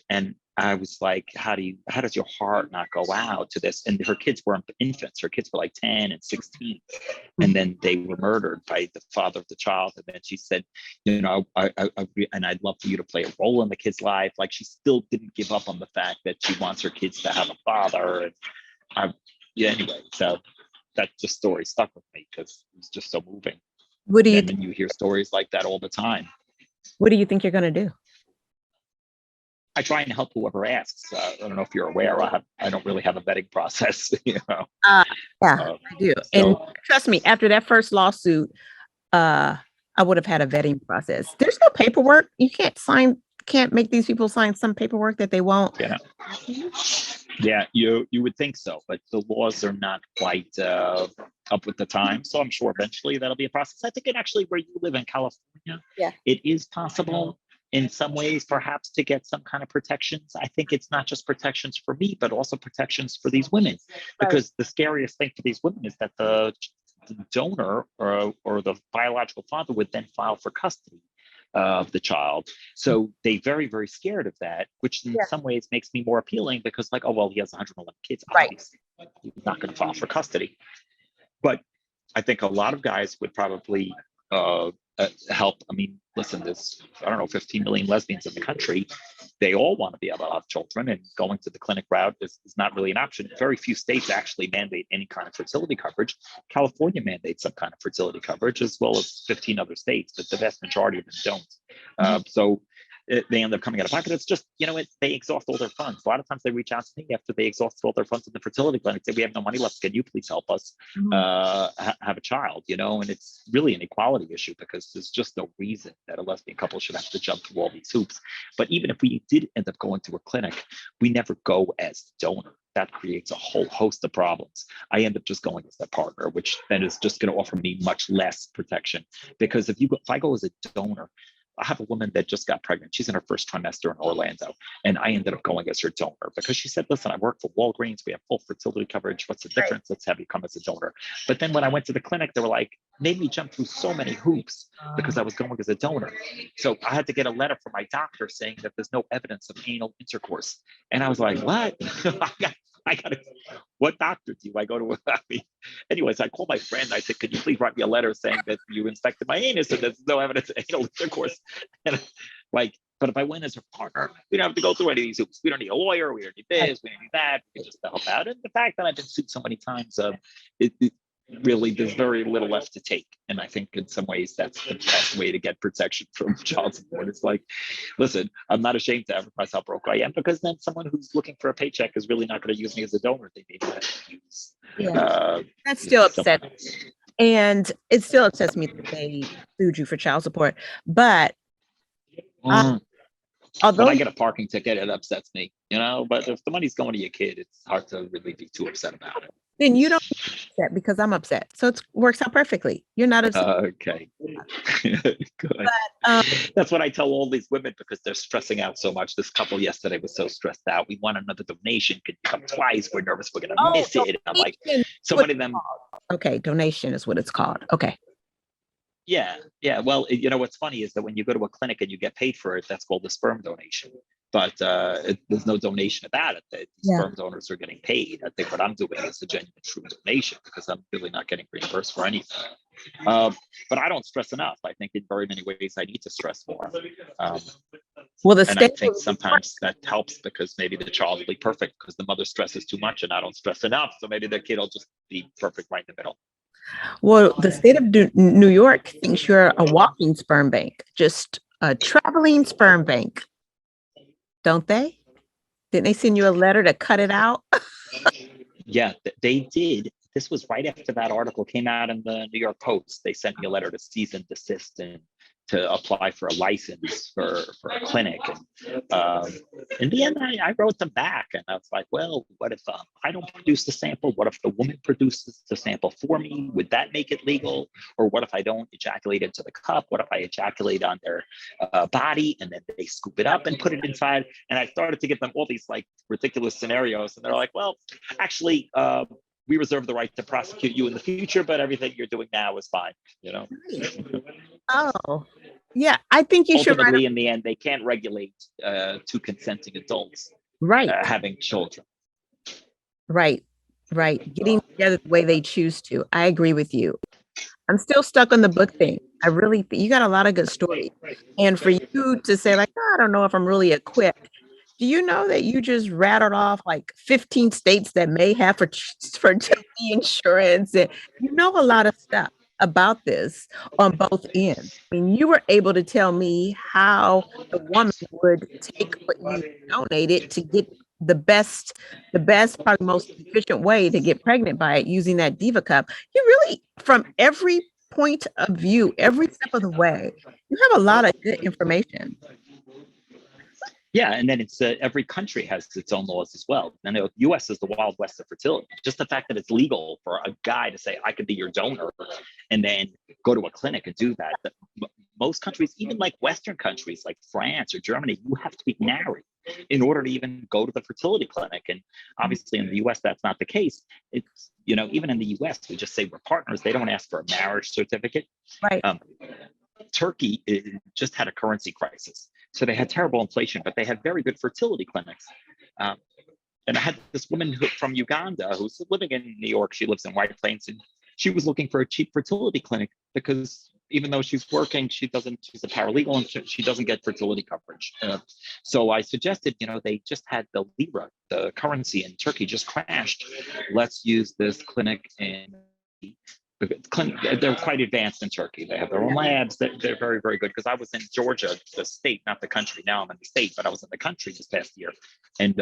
And I was like, how does your heart not go out to this? And her kids weren't infants. Her kids were like 10 and 16. And then they were murdered by the father of the child. And then she said, and I'd love for you to play a role in the kid's life. Like, she still didn't give up on the fact that she wants her kids to have a father. And anyway, so that just story stuck with me because it was just so moving. What do you And then you hear stories like that all the time. What do you think you're going to do? I try and help whoever asks. I don't know if you're aware. I don't really have a vetting process. Yeah, I do. And trust me, after that first lawsuit, I would have had a vetting process. There's no paperwork. You can't make these people sign some paperwork that they won't. Yeah, you would think so, but the laws are not quite up with the time. So I'm sure eventually that'll be a process. I think where you live in California, it is possible in some ways, perhaps, to get some kind of protections. I think it's not just protections for me, but also protections for these women, because the scariest thing for these women is that the donor or the biological father would then file for custody of the child. So they very, very scared of that, which in some ways makes me more appealing, because like, oh, well, he has 111 kids. Obviously, he's not going to file for custody. But I think a lot of guys would probably help. I mean, listen, there's, 15 million lesbians in the country. They all want to be able to have children, and going to the clinic route is not really an option. Very few states actually mandate any kind of fertility coverage. California mandates some kind of fertility coverage, as well as 15 other states, but the vast majority of them don't. So they end up coming out of pocket. It's just, they exhaust all their funds. A lot of times they reach out to me after they exhaust all their funds in the fertility clinic, say, we have no money left. Can you please help us have a child? And it's really an equality issue, because there's just no reason that a lesbian couple should have to jump through all these hoops. But even if we did end up going to a clinic, we never go as donor. That creates a whole host of problems. I end up just going as a partner, which then is just going to offer me much less protection. Because if I go as a donor, I have a woman that just got pregnant. She's in her first trimester in Orlando, and I ended up going as her donor because she said, listen, I work for Walgreens. We have full fertility coverage. What's the difference? Let's have you come as a donor. But then when I went to the clinic, they were like, made me jump through so many hoops because I was going as a donor. So I had to get a letter from my doctor saying that there's no evidence of anal intercourse. And I was like, what? I got what doctor do I go to? Anyways, I called my friend. I said, could you please write me a letter saying that you inspected my anus and there's no evidence of anal intercourse? And but if I went as a partner, we don't have to go through any of these hoops. We don't need a lawyer. We don't need this. We don't need that. We can just help out. And the fact that I've been sued so many times, really, there's very little left to take. And I think in some ways that's the best way to get protection from child support. It's like, listen, I'm not ashamed to advertise how broke I am, because then someone who's looking for a paycheck is really not going to use me as a donor. They maybe have to use. That's still upsetting. And it still upsets me that they sued you for child support. But although when I get a parking ticket, it upsets me, But if the money's going to your kid, it's hard to really be too upset about it. Then you don't get upset because I'm upset. So it works out perfectly. You're not upset. Okay. Good. Um, That's what I tell all these women because they're stressing out so much. This couple yesterday was so stressed out. We want another donation. Could you come twice? We're nervous we're gonna miss it. And I'm like, donation so is what many of it's them. called. Okay, donation is what it's called. Okay. Yeah, yeah. Well, what's funny is that when you go to a clinic and you get paid for it, that's called a sperm donation. But there's no donation about it. The Yeah. sperm donors are getting paid. I think what I'm doing is a genuine true donation because I'm really not getting reimbursed for anything. But I don't stress enough. I think in very many ways I need to stress more. Well, the And I state think sometimes that helps because maybe the child will be perfect because the mother stresses too much and I don't stress enough. So maybe the kid will just be perfect right in the middle. Well, the state of New York thinks you're a walking sperm bank, just a traveling sperm bank, don't they? Didn't they send you a letter to cut it out? Yeah, they did. This was right after that article came out in the New York Post. They sent me a letter to cease and desist and to apply for a license for a clinic. And in the end, I wrote them back and I was like, well, what if I don't produce the sample? What if the woman produces the sample for me? Would that make it legal? Or what if I don't ejaculate into the cup? What if I ejaculate on their body and then they scoop it up and put it inside? And I started to give them all these like ridiculous scenarios. And they're like, well, actually, we reserve the right to prosecute you in the future, but everything you're doing now is fine, Oh, yeah. I think you should write. Ultimately, in the end, they can't regulate two consenting adults Right, having children. right, getting together the way they choose to. I agree with you. I'm still stuck on the book thing. I really, you got a lot of good stories. And for you to say like, "Oh, I don't know if I'm really equipped." Do you know that you just rattled off like 15 states that may have fertility insurance? And you know a lot of stuff about this on both ends. I mean, you were able to tell me how the woman would take what you donated to get probably most efficient way to get pregnant by it using that Diva cup. You really, from every point of view, every step of the way, you have a lot of good information. Yeah, and then it's every country has its own laws as well. And the U.S. is the wild west of fertility. Just the fact that it's legal for a guy to say, "I could be your donor," and then go to a clinic and do that. Most countries, even like Western countries like France or Germany, you have to be married in order to even go to the fertility clinic. And obviously in the US, that's not the case. It's, even in the US, we just say we're partners. They don't ask for a marriage certificate. Right. Turkey just had a currency crisis. So they had terrible inflation, but they had very good fertility clinics. And I had this woman from Uganda who's living in New York. She lives in White Plains, and she was looking for a cheap fertility clinic because even though she's working, she's a paralegal and she doesn't get fertility coverage. So I suggested, they just had the lira, the currency in Turkey just crashed. Let's use this clinic in they're quite advanced in Turkey. They have their own labs. They're very, very good. Because I was in Georgia, the state, not the country. Now I'm in the state, but I was in the country this past year. And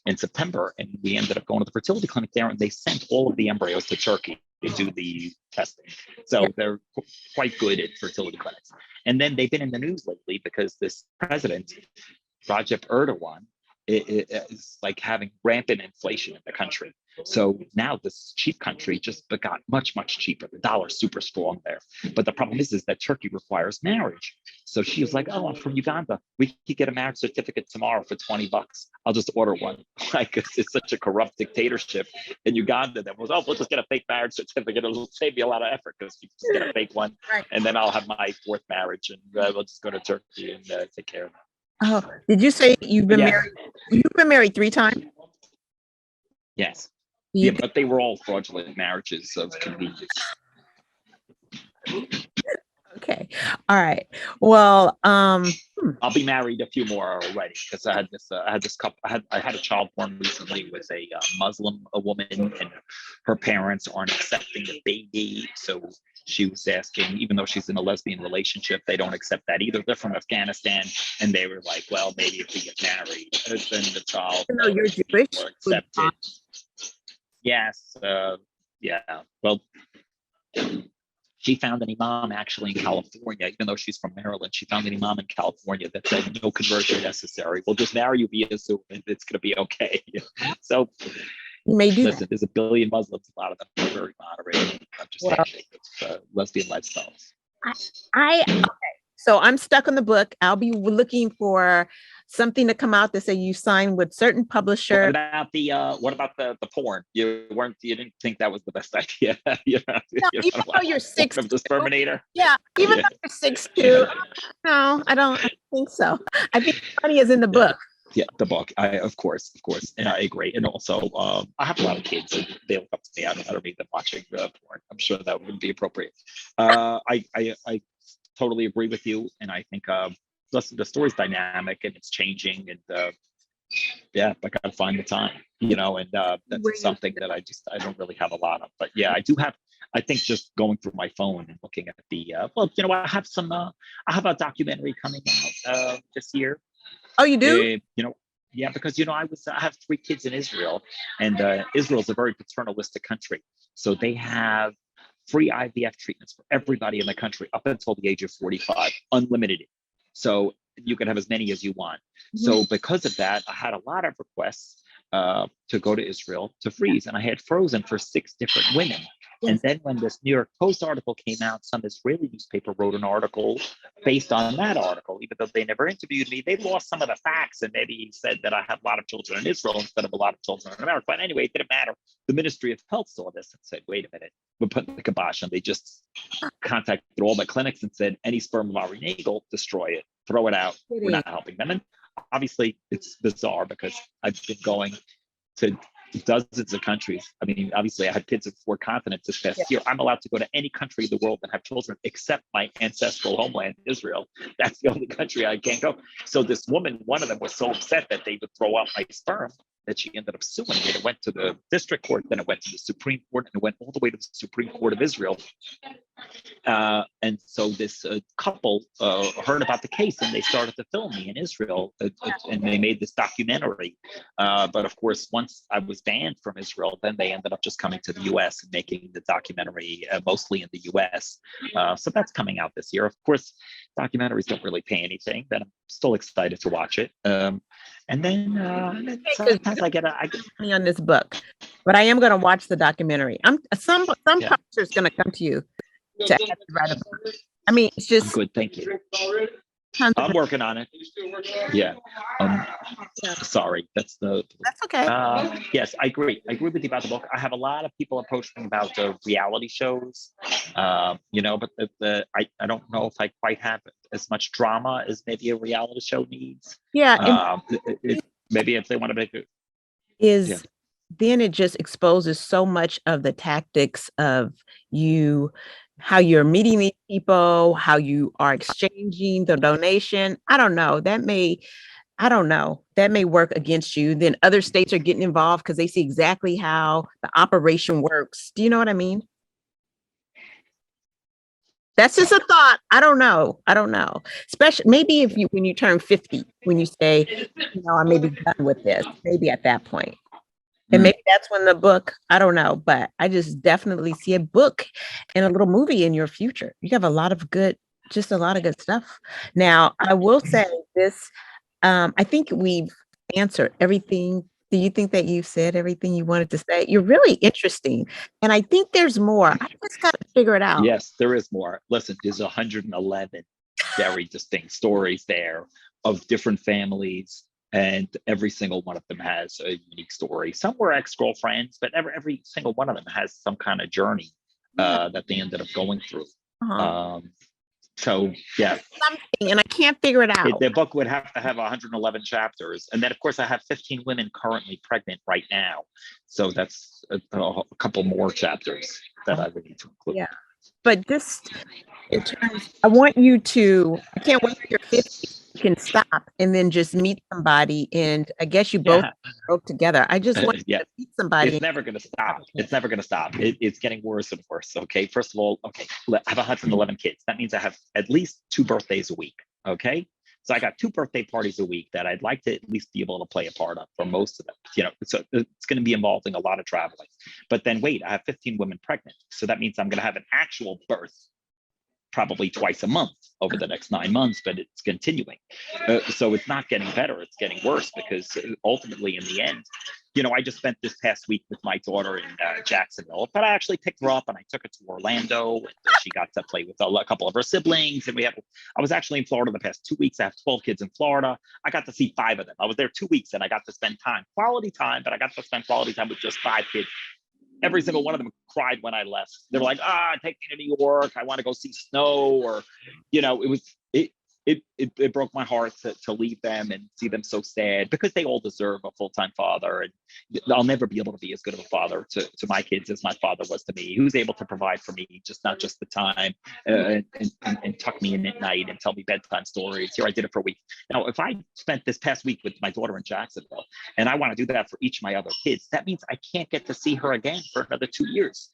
in September, and we ended up going to the fertility clinic there, and they sent all of the embryos to Turkey to do the testing. So they're quite good at fertility clinics. And then they've been in the news lately because this president, Recep Erdogan, is like having rampant inflation in the country. So now this cheap country just got much, much cheaper. The dollar's super strong there. But the problem is that Turkey requires marriage. So she was like, "Oh, I'm from Uganda. We could get a marriage certificate tomorrow for $20. I'll just order one." Like it's such a corrupt dictatorship in Uganda that was, "Oh, we'll just get a fake marriage certificate. It'll save me a lot of effort because you just get a fake one. And then I'll have my fourth marriage and we'll just go to Turkey and take care of it." Oh, did you say you've been married? You've been married 3 times? Yes. Yeah, but they were all fraudulent marriages of convenience. Okay. All right. Well, I'll be married a few more already because I had this couple. I had a child born recently with a Muslim woman, and her parents aren't accepting the baby. So she was asking, even though she's in a lesbian relationship, they don't accept that either. They're from Afghanistan, and they were like, "Well, maybe if we get married, then the child you're Jewish, more accepted." Yes. Yeah. Well, she found an imam actually in California, even though she's from Maryland. She found an imam in California that said no conversion necessary. We'll just marry you via Zoom and it's going to be okay. So, You may do that. Listen, there's a billion Muslims. A lot of them are very moderated. Well, Understanding of lesbian lifestyles. okay. So I'm stuck on the book. I'll be looking for something to come out that say you signed with certain publisher. What about the porn? You didn't think that was the best idea. Even though you're 6'2", of the Sperminator. Yeah, even though you're 6'2". No, I don't think so. I think money is in the book. Yeah, the book. Of course, and I agree. And also, I have a lot of kids, and they look up to me. I don't need them watching porn. I'm sure that wouldn't be appropriate. I totally agree with you, and I think listen, the story's dynamic and it's changing, and I gotta find the time, and that's something that I don't really have a lot of. But yeah, I do have. I think just going through my phone and looking at the I have a documentary coming out this year. Oh, you do? Yeah, because I have 3 kids in Israel, and Israel's a very paternalistic country, so they have free IVF treatments for everybody in the country up until the age of 45, unlimited. So you can have as many as you want. Mm-hmm. So because of that, I had a lot of requests to go to Israel to freeze, and I had frozen for 6 different women. Yes. And then when this New York Post article came out, some Israeli newspaper wrote an article based on that article. Even though they never interviewed me, they lost some of the facts and maybe said that I have a lot of children in Israel instead of a lot of children in America. But anyway, it didn't matter. The Ministry of Health saw this and said, wait a minute, we're putting the kibosh on. They just contacted all the clinics and said, any sperm of Ari Nagel, destroy it, throw it out. We're not helping them. And obviously, it's bizarre because I've been going to dozens of countries. I mean, obviously, I had kids in 4 continents this past year. I'm allowed to go to any country in the world and have children except my ancestral homeland, Israel. That's the only country I can't go. So this woman, one of them was so upset that they would throw out my sperm that she ended up suing me. It went to the district court, then it went to the Supreme Court, and it went all the way to the Supreme Court of Israel. And so this couple heard about the case, and they started to film me in Israel, and they made this documentary. But of course, once I was banned from Israel, then they ended up just coming to the U.S. and making the documentary mostly in the U.S. So that's coming out this year. Of course, documentaries don't really pay anything, but I'm still excited to watch it. And then sometimes I get money on this book, but I am going to watch the documentary. Some publisher's going to come to you to have to write a book. I mean, it's just I'm good. Thank you. I'm working on it. Yeah. Sorry. That's okay. Yes, I agree. I agree with you about the book. I have a lot of people approach me about reality shows, but I don't know if I quite have as much drama as maybe a reality show needs. Yeah. Maybe if they want to make it. Then it just exposes so much of the tactics of you, how you're meeting these people, how you are exchanging the donation. I don't know. That may work against you. Then other states are getting involved because they see exactly how the operation works. Do you know what I mean? That's just a thought. I don't know. Especially maybe when you turn 50, when you say, I may be done with this, maybe at that point. And maybe that's when the book, I don't know, but I just definitely see a book and a little movie in your future. You have a lot of good stuff. Now, I will say this, I think we've answered everything. Do you think that you've said everything you wanted to say? You're really interesting. And I think there's more. I just got to figure it out. Yes, there is more. Listen, there's 111 very distinct stories there of different families. And every single one of them has a unique story. Some were ex-girlfriends, but every single one of them has some kind of journey that they ended up going through. So, yeah. Something, and I can't figure it out. The book would have to have 111 chapters. And then, of course, I have 15 women currently pregnant right now. So that's a couple more chapters that I would need to include. Yeah. But just in terms, I can't wait till you're 50. Can stop and then just meet somebody, and I guess you both broke together. I just want to meet somebody. It's never going to stop. It's getting worse and worse. Okay, first of all, I have 111 kids. That means I have at least 2 birthdays a week. Okay, so I got 2 birthday parties a week that I'd like to at least be able to play a part of for most of them. So it's going to be involving a lot of traveling. But then wait, I have 15 women pregnant, so that means I'm going to have an actual birth probably twice a month over the next 9 months, but it's continuing. So it's not getting better, it's getting worse, because ultimately in the end, I just spent this past week with my daughter in Jacksonville, but I actually picked her up and I took her to Orlando, and she got to play with a couple of her siblings. And I was actually in Florida the past 2 weeks. I have 12 kids in Florida. I got to see 5 of them. I was there 2 weeks and I got to spend quality time, but I got to spend quality time with just 5 kids. Every single one of them cried when I left. They were like, take me to New York. I want to go see snow. Or, it broke my heart to leave them and see them so sad, because they all deserve a full-time father. And I'll never be able to be as good of a father to my kids as my father was to me, who's able to provide for me, not just the time and tuck me in at night and tell me bedtime stories. Here, I did it for a week. Now, if I spent this past week with my daughter in Jacksonville and I want to do that for each of my other kids, that means I can't get to see her again for another 2 years,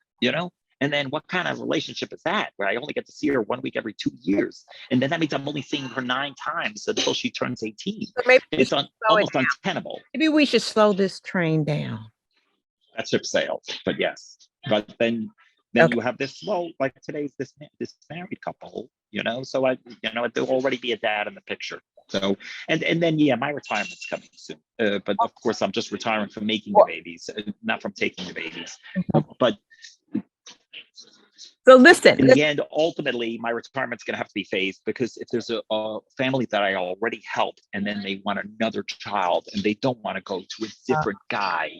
And then what kind of relationship is that, where I only get to see her 1 week every 2 years? And then that means I'm only seeing her 9 times until she turns 18. So maybe It's almost untenable. Maybe we should slow this train down. That ship sailed, but yes. But then Okay. you have this, like today's this married couple, so there'll already be a dad in the picture. So, and then, my retirement's coming soon. But of course, I'm just retiring from making the babies, not from taking the babies. But so listen, in the end, ultimately, my retirement's going to have to be phased, because if there's a family that I already helped and then they want another child and they don't want to go to a different guy,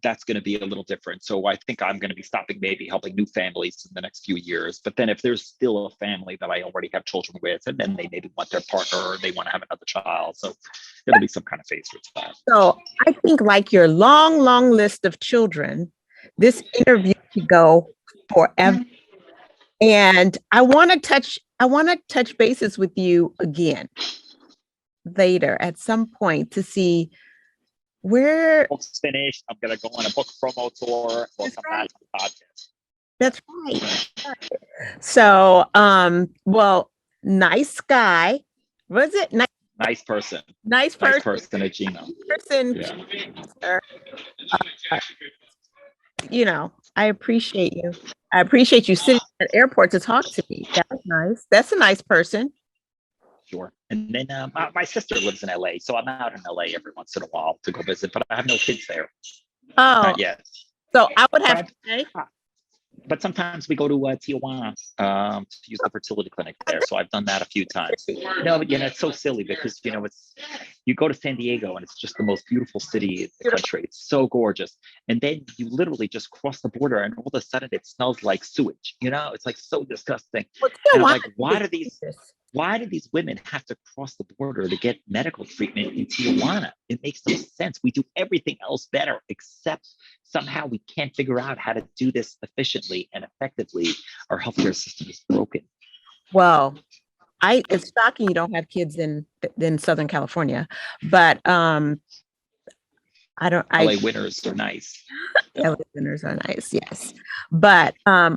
that's going to be a little different. So I think I'm going to be stopping maybe helping new families in the next few years. But then if there's still a family that I already have children with, and then they maybe want their partner, or they want to have another child. So there'll be some kind of phase for that. So I think, like your long, long list of children, this interview could go forever. And I want to touch bases with you again later at some point to see where Book's finished. I'm going to go on a book promo tour. We'll come back to the podcast. That's right. So, nice guy. Was it nice person? Nice person. Nice person at Gino. Person. Yeah. I appreciate you. I appreciate you sitting at the airport to talk to me. That was nice. That's a nice person. Sure. And then my sister lives in LA, so I'm out in LA every once in a while to go visit, but I have no kids there. Oh, not yet. So I would have to say. But sometimes we go to Tijuana to use the fertility clinic there. So I've done that a few times. It's so silly, because you go to San Diego and it's just the most beautiful city in the country. It's so gorgeous, and then you literally just cross the border, and all of a sudden it smells like sewage. It's like so disgusting. And I'm like, why do these women have to cross the border to get medical treatment in Tijuana? It makes no sense. We do everything else better, except somehow we can't figure out how to do this efficiently and effectively. Our healthcare system is broken. Well, it's shocking you don't have kids in Southern California, but LA winters are nice. LA winters are nice, yes. But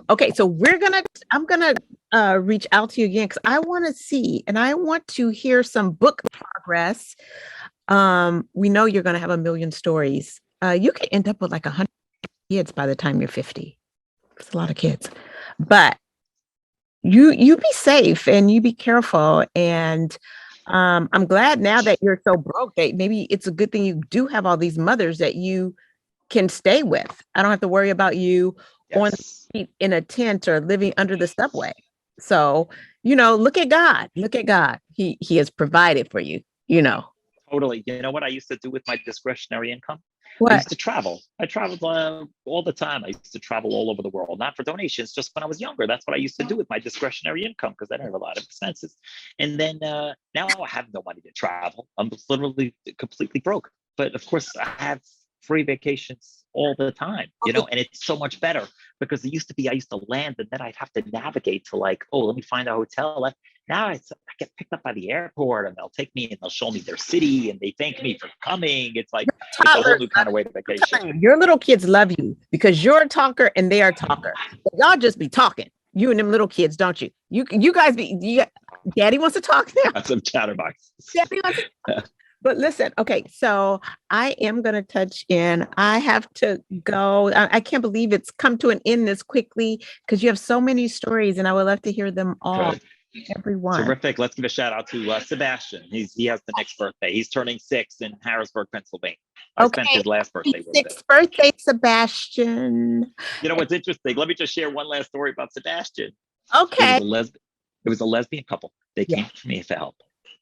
okay, so I'm gonna reach out to you again, because I want to see, and I want to hear some book progress. We know you're gonna have 1 million stories. You could end up with like 100 kids by the time you're 50. It's a lot of kids, but you be safe and you be careful. And I'm glad now that you're so broke that maybe it's a good thing you do have all these mothers that you can stay with. I don't have to worry about you on the street in a tent or living under the subway. So, look at God. Look at God. He has provided for you, Totally. You know what I used to do with my discretionary income? What? I used to travel. I traveled all the time. I used to travel all over the world, not for donations, just when I was younger. That's what I used to do with my discretionary income, because I didn't have a lot of expenses. And then now I have no money to travel. I'm literally completely broke. But of course, I have free vacations all the time, and it's so much better, because it used to be I used to land and then I'd have to navigate to let me find a hotel. Now I get picked up by the airport and they'll take me and they'll show me their city and they thank me for coming. It's like it's a whole new kind of way to vacation. Your little kids love you because you're a talker and they are a talker. Y'all just be talking. You and them little kids, don't you? You guys Daddy wants to talk now. That's some chatterbox. Daddy wants to talk. But listen, okay, so I am going to touch in. I have to go. I can't believe it's come to an end this quickly because you have so many stories and I would love to hear them all, Good. everyone. Terrific. Let's give a shout out to Sebastian. He has the next birthday. He's turning 6 in Harrisburg, Pennsylvania. I spent Okay, his last birthday with him. sixth birthday, Sebastian. You know what's interesting? Let me just share one last story about Sebastian. Okay. It was a lesbian couple. They Yeah. came to me for help.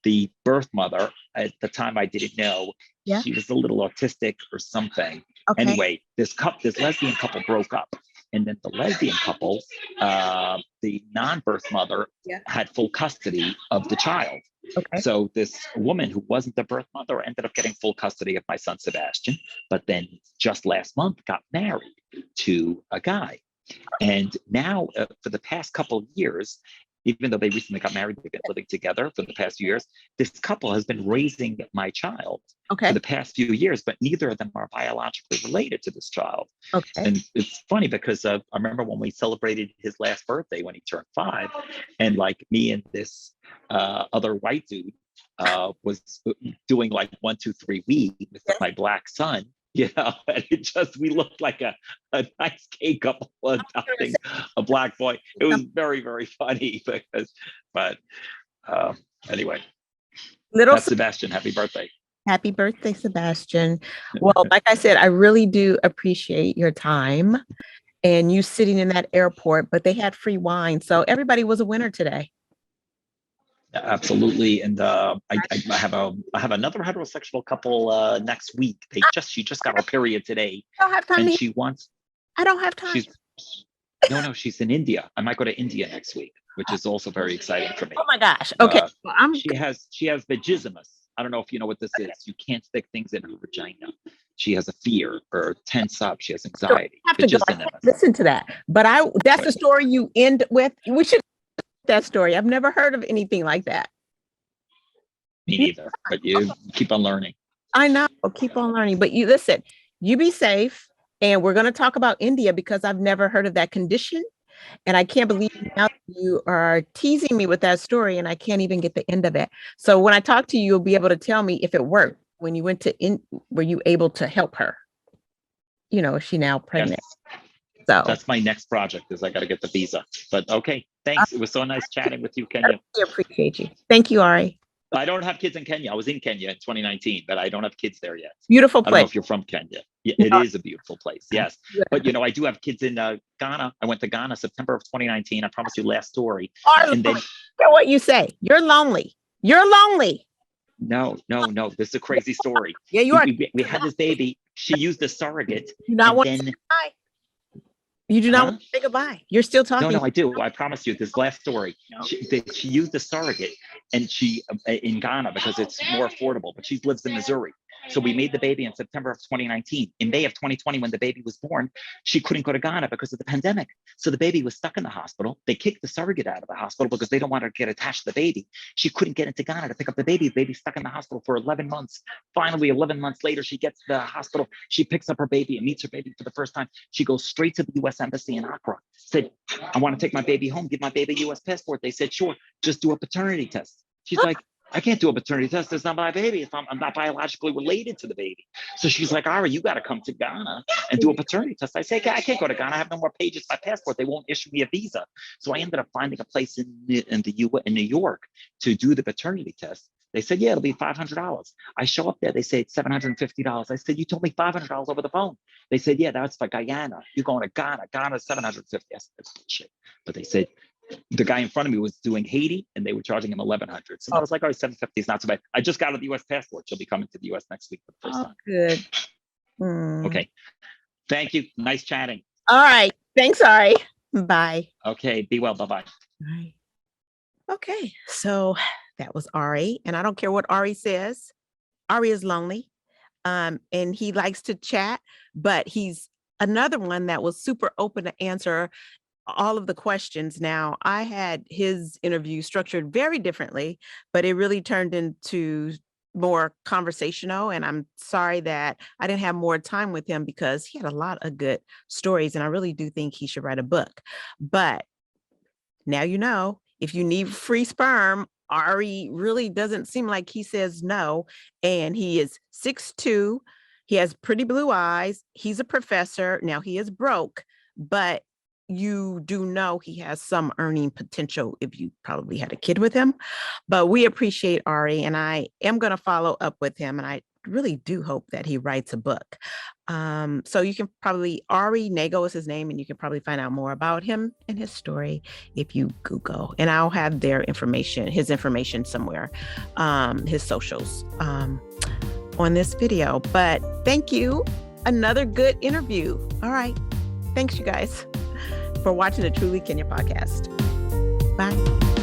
The birth mother, at the time I didn't know, Yeah. she was a little autistic or something. Okay. Anyway, this lesbian couple broke up. And then the lesbian couple, the non-birth mother Yeah. had full custody of the child. Okay. So this woman who wasn't the birth mother ended up getting full custody of my son, Sebastian, but then just last month got married to a guy. And now for the past couple of years, even though they recently got married, they've been living together for the past few years. This couple has been raising my child Okay. for the past few years, but neither of them are biologically related to this child. Okay. And it's funny because I remember when we celebrated his last birthday when he turned 5, and like me and this other white dude was doing like 1, 2, 3 weed with my black son. You know, and we looked like a nice gay couple adopting a black boy. It was very, very funny but anyway, Little that's Sebastian. Happy birthday. Happy birthday, Sebastian. Well, like I said, I really do appreciate your time and you sitting in that airport, but they had free wine. So everybody was a winner today. Absolutely. And I have another heterosexual couple next week. She just got her period today. I don't have time. And she wants. I don't have time. She's in India. I might go to India next week, which is also very exciting for me. Oh my gosh. Okay. Well, she has vaginismus. I don't know if you know what this is. You can't stick things in her vagina. She has a fear or tense up. She has anxiety. Listen to that. But that's the story you end with. We should that story. I've never heard of anything like that. Me neither. But you keep on learning. I know. Keep on learning. But you listen, you be safe. And we're going to talk about India because I've never heard of that condition. And I can't believe now you are teasing me with that story and I can't even get the end of it. So when I talk to you, you'll be able to tell me if it worked. When you went were you able to help her? You know, is she now pregnant? Yes. So that's my next project is I got to get the visa. But okay, thanks. It was so nice chatting with you, Kenya. I appreciate you. Thank you, Ari. I don't have kids in Kenya. I was in Kenya in 2019, but I don't have kids there yet. Beautiful place. I don't know if you're from Kenya. Yeah, it is a beautiful place. Yes. Yeah. But, you know, I do have kids in Ghana. I went to Ghana September of 2019. I promised you last story. And then what you say. You're lonely. You're lonely. No. This is a crazy story. Yeah, you are. We had this baby. She used a surrogate. You not want to say goodbye. You do not want to say goodbye. You're still talking. No, I do. I promise you this last story. No. She used a surrogate and she in Ghana because it's more affordable, but she lives in Missouri. So we made the baby in September of 2019. In May of 2020, when the baby was born, she couldn't go to Ghana because of the pandemic. So the baby was stuck in the hospital. They kicked the surrogate out of the hospital because they don't want her to get attached to the baby. She couldn't get into Ghana to pick up the baby. The baby's stuck in the hospital for 11 months. Finally, 11 months later, she gets to the hospital. She picks up her baby and meets her baby for the first time. She goes straight to the U.S. Embassy in Accra. Said, I want to take my baby home, give my baby a U.S. passport. They said, sure, just do a paternity test. She's like, I can't do a paternity test. It's not my baby. I'm not biologically related to the baby. So she's like, Ari, you got to come to Ghana and do a paternity test. I say, I can't go to Ghana. I have no more pages in my passport. They won't issue me a visa. So I ended up finding a place in New York to do the paternity test. They said, yeah, it'll be $500. I show up there. They say it's $750. I said, you told me $500 over the phone. They said, yeah, that's for Guyana. You're going to Ghana. Ghana's $750. I said, that's bullshit. But they said, the guy in front of me was doing Haiti and they were charging him $1,100. So I was like, oh, $750 is not so bad. I just got the U.S. passport. She'll be coming to the U.S. next week for the first time. Good. Okay. Thank you. Nice chatting. All right. Thanks, Ari. Bye. Okay. Be well. Bye-bye. Bye. Okay. So that was Ari. And I don't care what Ari says. Ari is lonely. And he likes to chat, but he's another one that was super open to answer all of the questions. Now, I had his interview structured very differently, but it really turned into more conversational. And I'm sorry that I didn't have more time with him because he had a lot of good stories. And I really do think he should write a book. But now you know, if you need free sperm Ari really doesn't seem like he says no. And he is 6'2". He has pretty blue eyes. He's a professor. Now he is broke, but you do know he has some earning potential if you probably had a kid with him. But we appreciate Ari, and I am going to follow up with him. And I really do hope that he writes a book. So you can probably, Ari Nago is his name, and you can probably find out more about him and his story if you Google. And I'll have their information, his information somewhere, his socials on this video. But thank you. Another good interview. All right. Thanks, you guys, for watching the Truly Kenya podcast. Bye.